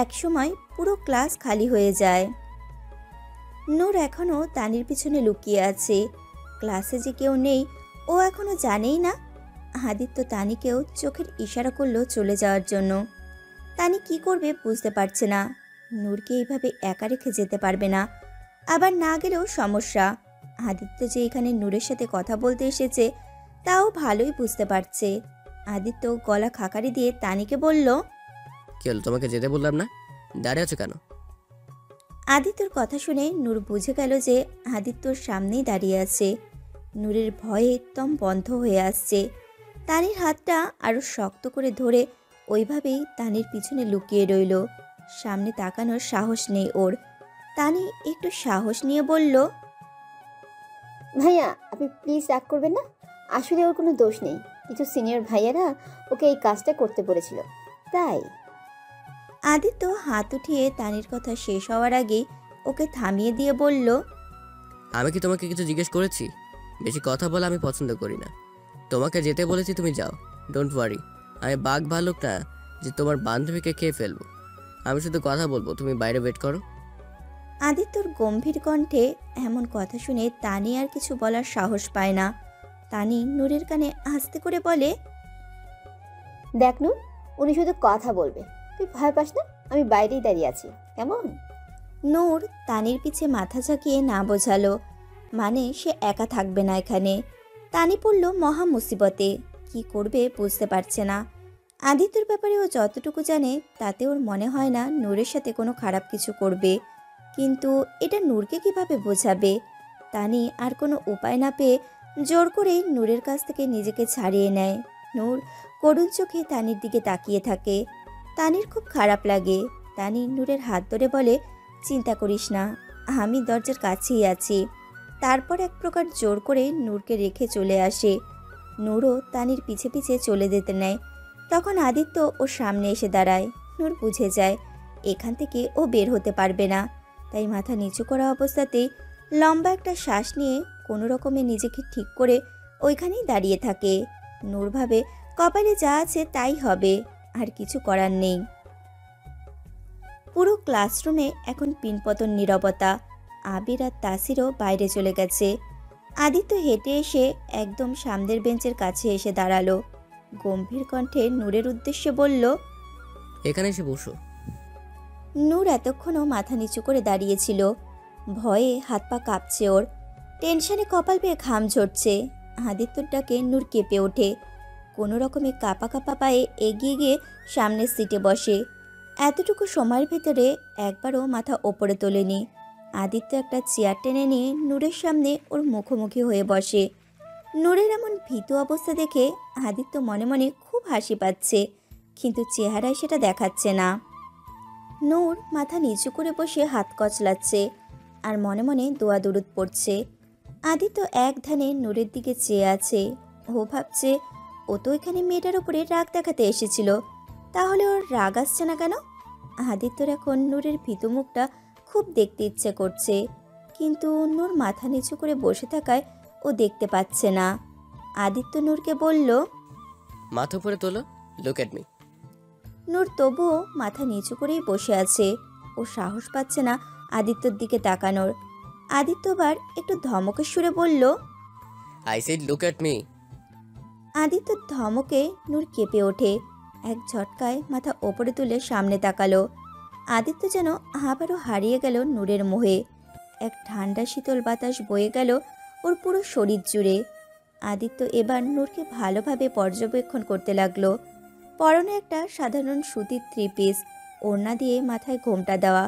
একসময় পুরো ক্লাস খালি হয়ে যায়। নূর এখনও তানির পিছনে লুকিয়ে আছে। ক্লাসে যে কেউ নেই ও এখনও জানেই না। আদিত্য তানিকেও চোখের ইশারা করলো চলে যাওয়ার জন্য। তানি কি করবে বুঝতে পারছে না। নূরকে এইভাবে একা রেখে যেতে পারবে না, আবার না গেলেও সমস্যা। আদিত্য যে এখানে নূরের সাথে কথা বলতে এসেছে তাও ভালোই বুঝতে পারছে। আদিত্য গলা খাকারি দিয়ে তানিকে বলল, কি হলো, তোমাকে যেতে বললাম না? দাঁড়িয়ে আছো কেন? আদিত্যর কথা শুনে নূর বুঝে গেল যে আদিত্যর সামনেই দাঁড়িয়ে আছে। নূরের ভয়ে দম বন্ধ হয়ে আসছে। তানির হাতটা আরো শক্ত করে ধরে ওইভাবেই তানির পিছনে লুকিয়ে রইল। সামনে তাকানোর সাহস নেই ওর। তানি একটু সাহস নিয়ে বলল, ভাইয়া আপনি প্লিজ রাগ করবেন না, আসলে ওর কোনো দোষ নেই, কিছু সিনিয়র ভাইয়ারা ওকে এই কাজটা করতে বলেছিল তাই। আদিত্য হাত উঠিয়ে তানির কথা শেষ হওয়ার আগেই ওকে থামিয়ে দিয়ে বলল, আমি কি তোমাকে কিছু জিজ্ঞেস করেছি? বেশি কথা বলে আমি পছন্দ করি না। তোমাকে যেতে বলেছি, তুমি যাও। ডোন্ট ওয়ারি, আমি বাঘ ভালুক না যে তোমার বান্ধবীকে খেয়ে ফেলবো। আমি শুধু কথা বলবো, তুমি বাইরে ওয়েট করো। আদিত্যর গম্ভীর কণ্ঠে এমন কথা শুনে তানি আর কিছু বলার সাহস পায় না। তানি নূরের কানে আস্তে করে বলে, দেখ নূর, উনি শুধু কথা বলবে, তুই ভয় পাস না, আমি বাইরেই দাঁড়িয়ে আছি, কেমন? নূর তানির পিছে মাথা ঝাঁকিয়ে না বোঝালো, মানে সে একা থাকবে না এখানে। তানি পড়ল মহা মুসিবতে, কি করবে বুঝতে পারছে না। আদিত্যর ব্যাপারে ও যতটুকু জানে তাতে ওর মনে হয় না নূরের সাথে কোনো খারাপ কিছু করবে, কিন্তু এটা নূরকে কিভাবে বোঝাবে? তানি আর কোনো উপায় না পেয়ে জোর করেই নূরের কাছ থেকে নিজেকে ছাড়িয়ে নেয়। নূর করুণ চোখে তানির দিকে তাকিয়ে থাকে। তানির খুব খারাপ লাগে। তানি নূরের হাত ধরে বলে, চিন্তা করিস না, আমি দরজার কাছেই আছি। তারপর এক প্রকার জোর করে নূরকে রেখে চলে আসে। নূরও তানির পিছে পিছে চলে যেতে নেয়। তখন আদিত্য ওর সামনে এসে দাঁড়ায়। নূর বুঝে যায় এখান থেকে ও বের হতে পারবে না, তাই মাথা নিচু করা অবস্থাতেই লম্বা একটা শ্বাস নিয়ে কোনো রকমে নিজেকে ঠিক করে ওইখানেই দাঁড়িয়ে থাকে। নূর ভাবে কপালে যা আছে তাই হবে, আর কিছু করার নেই। পুরো ক্লাসরুমে এখন পিনপতন নীরবতা। আবির আর তাসিরও বাইরে চলে গেছে। আদিত্য হেঁটে এসে একদম সামনের বেঞ্চের কাছে এসে দাঁড়ালো। গম্ভীর কণ্ঠে নূরের উদ্দেশ্যে বলল, এখানে এসে বসো। নূর এতক্ষণও মাথা নিচু করে দাঁড়িয়েছিল। ভয়ে হাত পা কাঁপছে ওর, টেনশনে কপাল বেয়ে ঘাম ঝরছে। আদিত্যর ডাকে নূর কেঁপে ওঠে। কোনো রকমে কাঁপা কাঁপা পায়ে এগিয়ে গিয়ে সামনের সিটে বসে। এতটুকু সময়ের ভেতরে একবারও মাথা ওপরে তোলেনি। আদিত্য একটা চেয়ার টেনে নিয়ে নূরের সামনে ওর মুখোমুখি হয়ে বসে। নূরের এমন ভীতু অবস্থা দেখে আদিত্য মনে মনে খুব হাসি পাচ্ছে, কিন্তু চেহারায় সেটা দেখাচ্ছে না। নূর মাথা নিচু করে বসে হাত কচলাচ্ছে আর মনে মনে দোয়া দুরুদ পড়ছে। আদিত্য এক ধ্যানে নূরের দিকে চেয়ে আছে। ও ভাবছে ও তো এখানে মেয়েটার উপরে রাগ দেখাতে এসেছিল, তাহলে ওর রাগ আসছে না কেন? আদিত্যর এখন নূরের ভীতু মুখটা খুব দেখতে ইচ্ছে করছে, কিন্তু নূর মাথা নিচু করে বসে থাকায় ও দেখতে পাচ্ছে না। আদিত্য নূরকে বলল, মাথা উপরে তোলো, লুক এট মি। নূর তবুও মাথা নিচু করেই বসে আছে। ও সাহস পাচ্ছে না আদিত্যর দিকে তাকানোর। আদিত্যবার একটু ধমকের সুরে বলল, I said look at me. আদিত্যর ধমকে নূর কেঁপে ওঠে। এক ঝটকায় মাথা ওপরে তুলে সামনে তাকালো। আদিত্য যেন আবারও হারিয়ে গেল নূরের মোহে। এক ঠান্ডা শীতল বাতাস বয়ে গেল ওর পুরো শরীর জুড়ে। আদিত্য এবার নূরকে ভালোভাবে পর্যবেক্ষণ করতে লাগলো। পরনে একটা সাধারণ সুতির 3 পিস, ওড়না দিয়ে মাথায় ঘোমটা দেওয়া।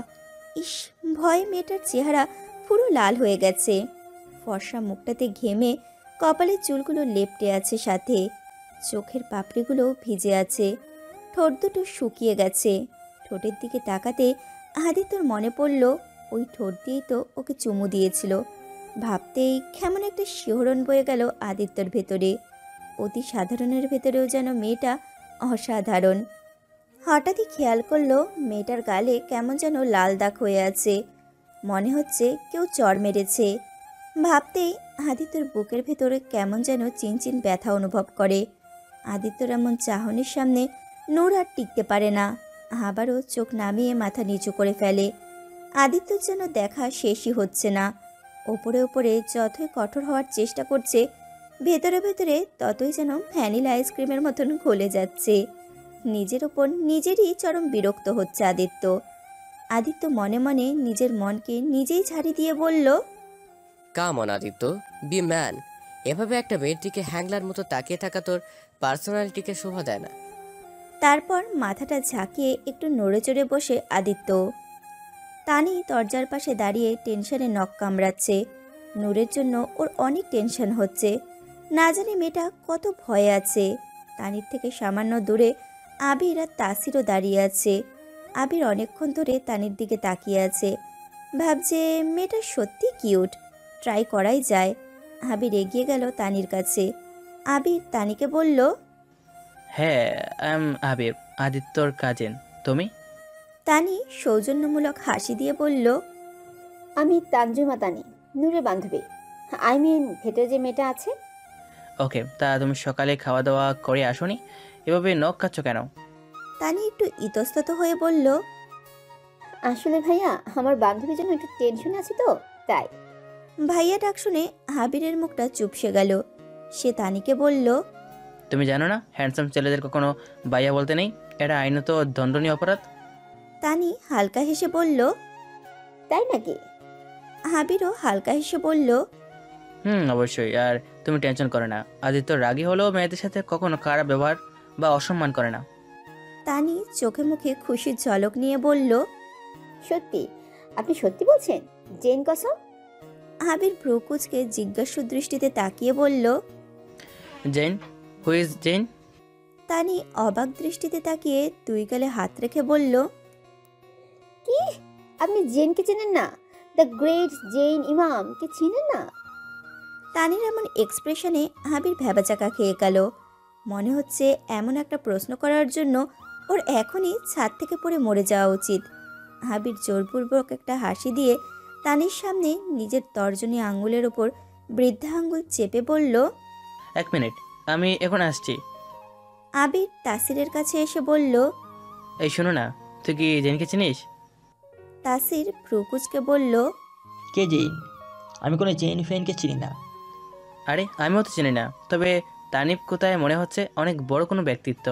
ইস, ভয়ে মেয়েটার চেহারা পুরো লাল হয়ে গেছে। ফর্সা মুখটাতে ঘেমে কপালের চুলগুলো লেপ্টে আছে, সাথে চোখের পাপড়িগুলো ভিজে আছে। ঠোঁট দুটো শুকিয়ে গেছে। ঠোঁটের দিকে তাকাতে আদিত্যর মনে পড়ল ওই ঠোঁট দিয়েই তো ওকে চুমু দিয়েছিল। ভাবতেই কেমন একটা শিহরণ বয়ে গেল আদিত্যর ভেতরে। অতি সাধারণের ভেতরেও যেন মেয়েটা অসাধারণ। হঠাৎই খেয়াল করলো মেয়েটার গালে কেমন যেন লাল দাগ হয়ে আছে, মনে হচ্ছে কেউ চড় মেরেছে। ভাবতেই আদিত্যর বুকের ভেতরে কেমন যেন চিনচিন ব্যথা অনুভব করে। আদিত্যর এমন চাহনির সামনে নূর আর টিকতে পারে না, আবারও চোখ নামিয়ে মাথা নিচু করে ফেলে। আদিত্যর যেন দেখা শেষই হচ্ছে না। ওপরে ওপরে যতই কঠোর হওয়ার চেষ্টা করছে, ভেতরে ভেতরে ততই যেন ভ্যানিলা আইসক্রিমের মতন গলে যাচ্ছে। নিজের ওপর নিজেরই চরম বিরক্ত হচ্ছে আদিত্য। আদিত্য মনে মনে নিজের মনকে নিজেই ঝাড়ি দিয়ে বলল, come on Aditya, be man. এভাবে একটা মেয়ের দিকে হ্যাংলার মতো তাকিয়ে থাকা তোর পার্সোনালিটিকে শোভা দেয় না। তারপর মাথাটা ঝাঁকিয়ে একটু নড়ে চড়ে বসে আদিত্য। তানি দরজার পাশে দাঁড়িয়ে টেনশনে নখ কামড়াচ্ছে। নূরের জন্য ওর অনেক টেনশন হচ্ছে, না জানি মেয়েটা কত ভয়ে আছে। তানির থেকে সামান্য দূরে আবির আর তাসিরও দাঁড়িয়ে আছে। আবির অনেকক্ষণ ধরে তানির দিকে তাকিয়ে আছে, ভাবছে মেয়েটা সত্যি কিউট, ট্রাই করাই যায়। আবির এগিয়ে গেল তানির কাছে। আবির তানিকে বলল, হ্যাঁ, আই এম আবির, আদিত্যর কাজিন। তুমি? তানি সৌজন্যমূলক হাসি দিয়ে বলল, আমি তানজুমা তানি, নূরের বান্ধবী। আই মিন ভেতরে যে মেয়েটা আছে। ওকে, তা তুমি সকালে খাওয়া দাওয়া করে আসোনি? এভাবে নখ কাচ্ছ কেন? তানি একটু ইতস্তত হয়ে বলল, আসলে ভাইয়া, আমার বান্ধবীর জন্য একটু টেনশন আছে তো তাই। ভাইয়া ডাক শুনে আবিরের মুখটা চুপসে গেল। সে তানিকে বলল, তুমি জানো না হ্যান্ডসাম ছেলেদের কখনো বাইয়া বলতে নেই? এটা আইনত দণ্ডনীয় অপরাধ। তানি হালকা হেসে বলল, তাই নাকি? আবিরও হালকা হেসে বলল, অবশ্যই। আর তুমি টেনশন করো না, আদিত্য রাগী হলেও মেয়েদের সাথে কখনো খারাপ ব্যবহার বা অসম্মান করে না। তানি চোখে মুখে খুশির ঝলক নিয়ে বলল, সত্যি? আপনি সত্যি বলছেন? জেন কসম? আবির ভ্রুকুচকে জিজ্ঞাসু দৃষ্টিতে তাকিয়ে বলল, Jane? Who is Jane? Tani অবাক দৃষ্টিতে তাকিয়ে দুই গালে হাত রেখে বলল, কি? আপনি জেনকে চেনেন না? দ্য গ্রেট জেন ইমামকে চিনেন না? তানির এমন এক্সপ্রেশনে আবির ভ্যাবাচাকা খেয়ে গেল। মনে হচ্ছে এমন একটা প্রশ্ন করার জন্য ওর এখনই ছাদ থেকে পড়ে মরে যাওয়া উচিত। আবির জোরপূর্বক একটা হাসি দিয়ে তানির সামনে নিজের তর্জনী আঙ্গুলের ওপর বৃদ্ধা আঙ্গুল চেপে বলল, 1 মিনিট, আমি এখন আসছি। আবির তাসিরের কাছে এসে বলল, এই শোনো না, তুই কি জেনকে চিনিস? তাসির ভ্রুকুচকে বলল, কে জেন? আমি কোনো জেন ফ্রেন্ডকে চিনি না। আরে আমিও তো চিনি না, তবে তানিপ কোথায় মনে হচ্ছে অনেক বড় কোনো ব্যক্তিত্ব।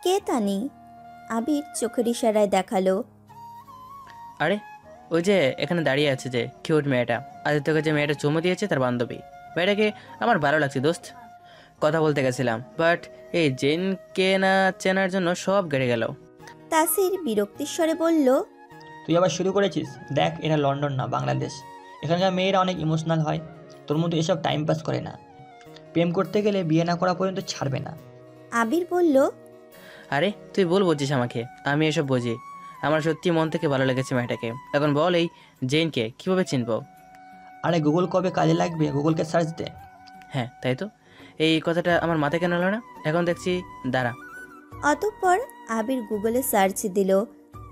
কে তানি? আবির চোখের ইশারায় দেখালো। আরে ওই যে এখানে দাঁড়িয়ে আছে যে কিউট মেয়েটা, আদিত্যকে যে মেয়েটা চুমু দিয়েছে তার বান্ধবী। মেয়েটাকে আমার ভালো লাগছে দোস্ত। কথা বলতে গেছিলাম, বাট এই জেনকে না চেনার জন্য সব গেড়ে গেল। তাসির বিরক্তির স্বরে বলল, তুই আবার শুরু করেছিস? দেখ, এটা লন্ডন না বাংলাদেশ। এখানকার মেয়েরা অনেক ইমোশনাল হয়, তোর মতো এসব টাইম পাস করে না। প্রেম করতে গেলে বিয়ে না করা পর্যন্ত ছাড়বে না। আবির বলল, আরে তুই বল বলছিস আমাকে, আমি এসব বুঝি। আমার সত্যি মন থেকে ভালো লেগেছে মেয়েটাকে। এখন বল, এই জেনকে কীভাবে চিনবো? আরে গুগল কবে কাজে লাগবে, গুগলকে সার্চ দে। হ্যাঁ তাই তো, এই কথাটা আমার মাথায় কেন এলো না? এখন দেখছি, দাঁড়া। অতঃপর আবির গুগলে সার্চ দিল,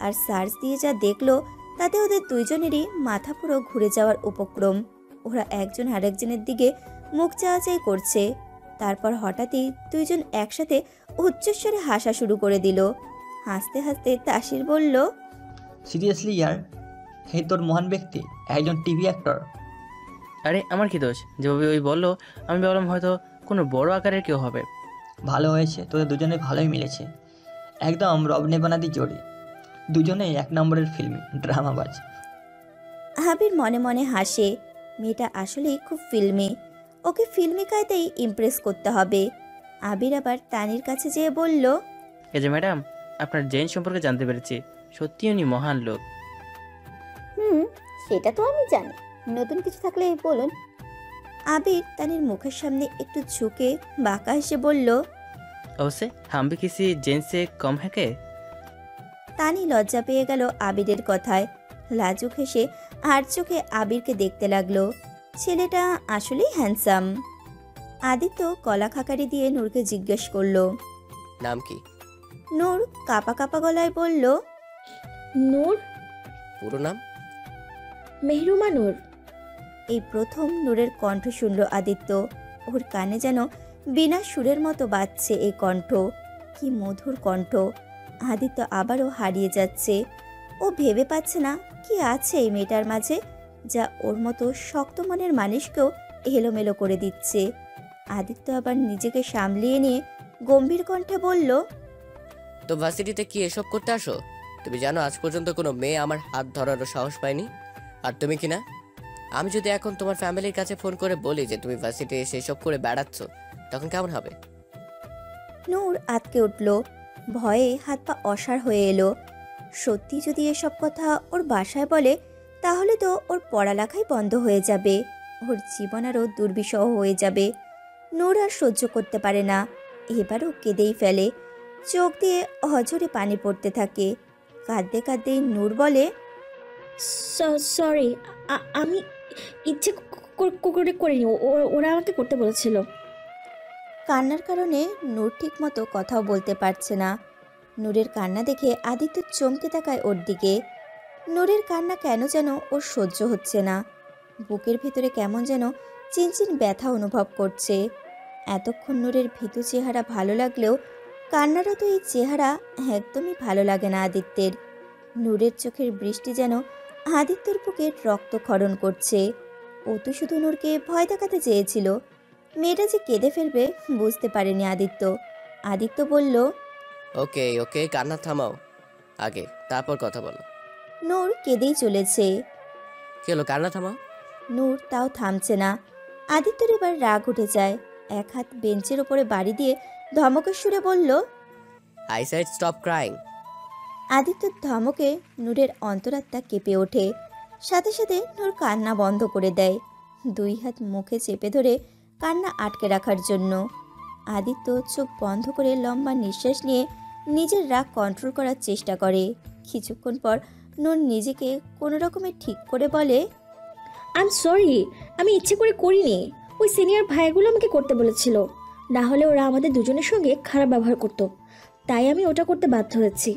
আর সার্চ দিয়ে যা দেখলো তাতে ওদের দুইজনেরই মাথা পুরো ঘুরে যাওয়ার উপক্রম। ওরা একজন আরেকজনের দিকে মুখ চাওয়াচাই করছে। তারপর হঠাৎই দুইজন একসাথে উচ্চস্বরে হাসা শুরু করে দিল। হাসতে হাসতে তাসির বলল, সিরিয়াসলি ইয়ার, হে তোর মহান ব্যক্তি, একজন টিভি অ্যাক্টর। আরে আমার কি দোষ? যেভাবে ওই বললো আমি ভাবলাম হয়তো কোনো বড় আকারের কেউ হবে। ভালো হয়েছে, তোদের দুজনে ভালোই মিলেছে। একদম রবনে বানাদি জোড়ি, দুজনেই 1 নম্বরের ফিল্মি ড্রামাবাজ। আবির মনে মনে হাসে। মেয়েটা আসলেই খুব ফিল্মি, ওকে ফিল্মি কায়দাই ইমপ্রেস করতে হবে। আবির আবার তানির কাছে যেয়ে বলল, এই যে ম্যাডাম, আপনার জেন সম্পর্কে জানতে পেরেছি, সত্যি উনি মহান লোক। সেটা তো আমি জানি, নতুন কিছু থাকলে বলুন। আবির তানির মুখের সামনে একটু ঝুঁকে বাঁকা হেসে বলল, অবশ্যই, হাম ভি কিসি জেন সে কম হ্যাঁ কে? তানি লজ্জা পেয়ে গেল আবিরের কথায়। লাজুক হেসে আর চোখে আবিরকে দেখতে লাগলো। ছেলেটা আসলেই হ্যান্ডসাম। আদিত্য কলা খাকারি দিয়ে নূরকে জিজ্ঞেস করলো, নাম কি? নূর কাপা কাপা গলায় বলল, নূর, পুরো নাম? মেহরুমা নূর। এই প্রথম নূরের কণ্ঠ শুনল আদিত্য। ওর কানে যেন বিনা সুরের মতো বাজছে এই কণ্ঠ। কি মধুর কণ্ঠ! আদিত্য আবারও হারিয়ে যাচ্ছে। ও ভেবে পাচ্ছে না কি আছে এই মেয়েটার মাঝে, যা ওর মতো শক্ত মনের মানুষকেও এলোমেলো করে দিচ্ছে। আদিত্য আবার নিজেকে সামলিয়ে নিয়ে গম্ভীর কণ্ঠে বলল, তো ভার্সিটিতে কি এসব করতে আসো? তুমি জানো আজ পর্যন্ত কোনো মেয়ে আমার হাত ধরারও সাহস পায়নি। আর তুমি কি না? আমি যদি এখন তোমার ফ্যামিলির কাছে ফোন করে বলি যে তুমি ভার্সিটি এসে এসব করে বেড়াচ্ছ, তখন কেমন হবে? নূর আতকে উঠল। ভয়ে হাত পা অসাড় হয়ে এলো। সত্যি যদি এসব কথা ওর বাসায় বলে, তাহলে তো ওর পড়ালেখাই বন্ধ হয়ে যাবে, ওর জীবন আরও দুর্বিষহ হয়ে যাবে। নূর আর সহ্য করতে পারে না, এবারও কেঁদেই ফেলে। চোখ দিয়ে অঝরে পানি পড়তে থাকে। কাঁদতে কাঁদতে নূর বলে, সরি, আমি ইচ্ছে করে করিনি, ওরা আমাকে করতে বলেছিল। কান্নার কারণে নূর ঠিকমতো কথাও বলতে পারছে না। নূরের কান্না দেখে আদিত্য চমকে তাকায় ওর দিকে। নূরের কান্না কেন যেন ওর সহ্য হচ্ছে না। বুকের ভেতরে কেমন যেন চিনচিন ব্যথা অনুভব করছে। এতক্ষণ নূরের ভীতু চেহারা ভালো লাগলেও কান্নারত এই চেহারা একদমই ভালো লাগে না আদিত্যের। নূরের চোখের বৃষ্টি যেন আদিত্যর বুকে রক্তক্ষরণ করছে। ও তো শুধু নূরকে ভয় দেখাতে চেয়েছিল। মেয়েটা যে কেঁদে ফেলবে বুঝতে পারেনি আদিত্য। আদিত্য বলল, ওকে ওকে, কান্না থামাও আগে, তারপর কথা বলো। নূর কেঁদেই চলেছে। কি হলো, কান্না থামাও। নূর তাও থামছে না। আদিত্যর এবার রাগ উঠে যায়। এক হাত বেঞ্চের ওপরে বাড়ি দিয়ে ধমকের সুরে বলল, আই সেড স্টপ ক্রাইং। আদিত্যর ধমকে নূরের অন্তরাত্মা কেঁপে ওঠে। সাথে সাথে নূর কান্না বন্ধ করে দেয়, দুই হাত মুখে চেপে ধরে কান্না আটকে রাখার জন্য। আদিত্য চোখ বন্ধ করে লম্বা নিঃশ্বাস নিয়ে নিজের রাগ কন্ট্রোল করার চেষ্টা করে। কিছুক্ষণ পর নূর নিজেকে কোনো রকমে ঠিক করে বলে, আই এম সরি, আমি ইচ্ছে করে করিনি। ওই সিনিয়র ভাইগুলো আমাকে করতে বলেছিল, না হলে ওরা আমাদের দুজনের সঙ্গে খারাপ ব্যবহার করতো, তাই আমি ওটা করতে বাধ্য হয়েছি।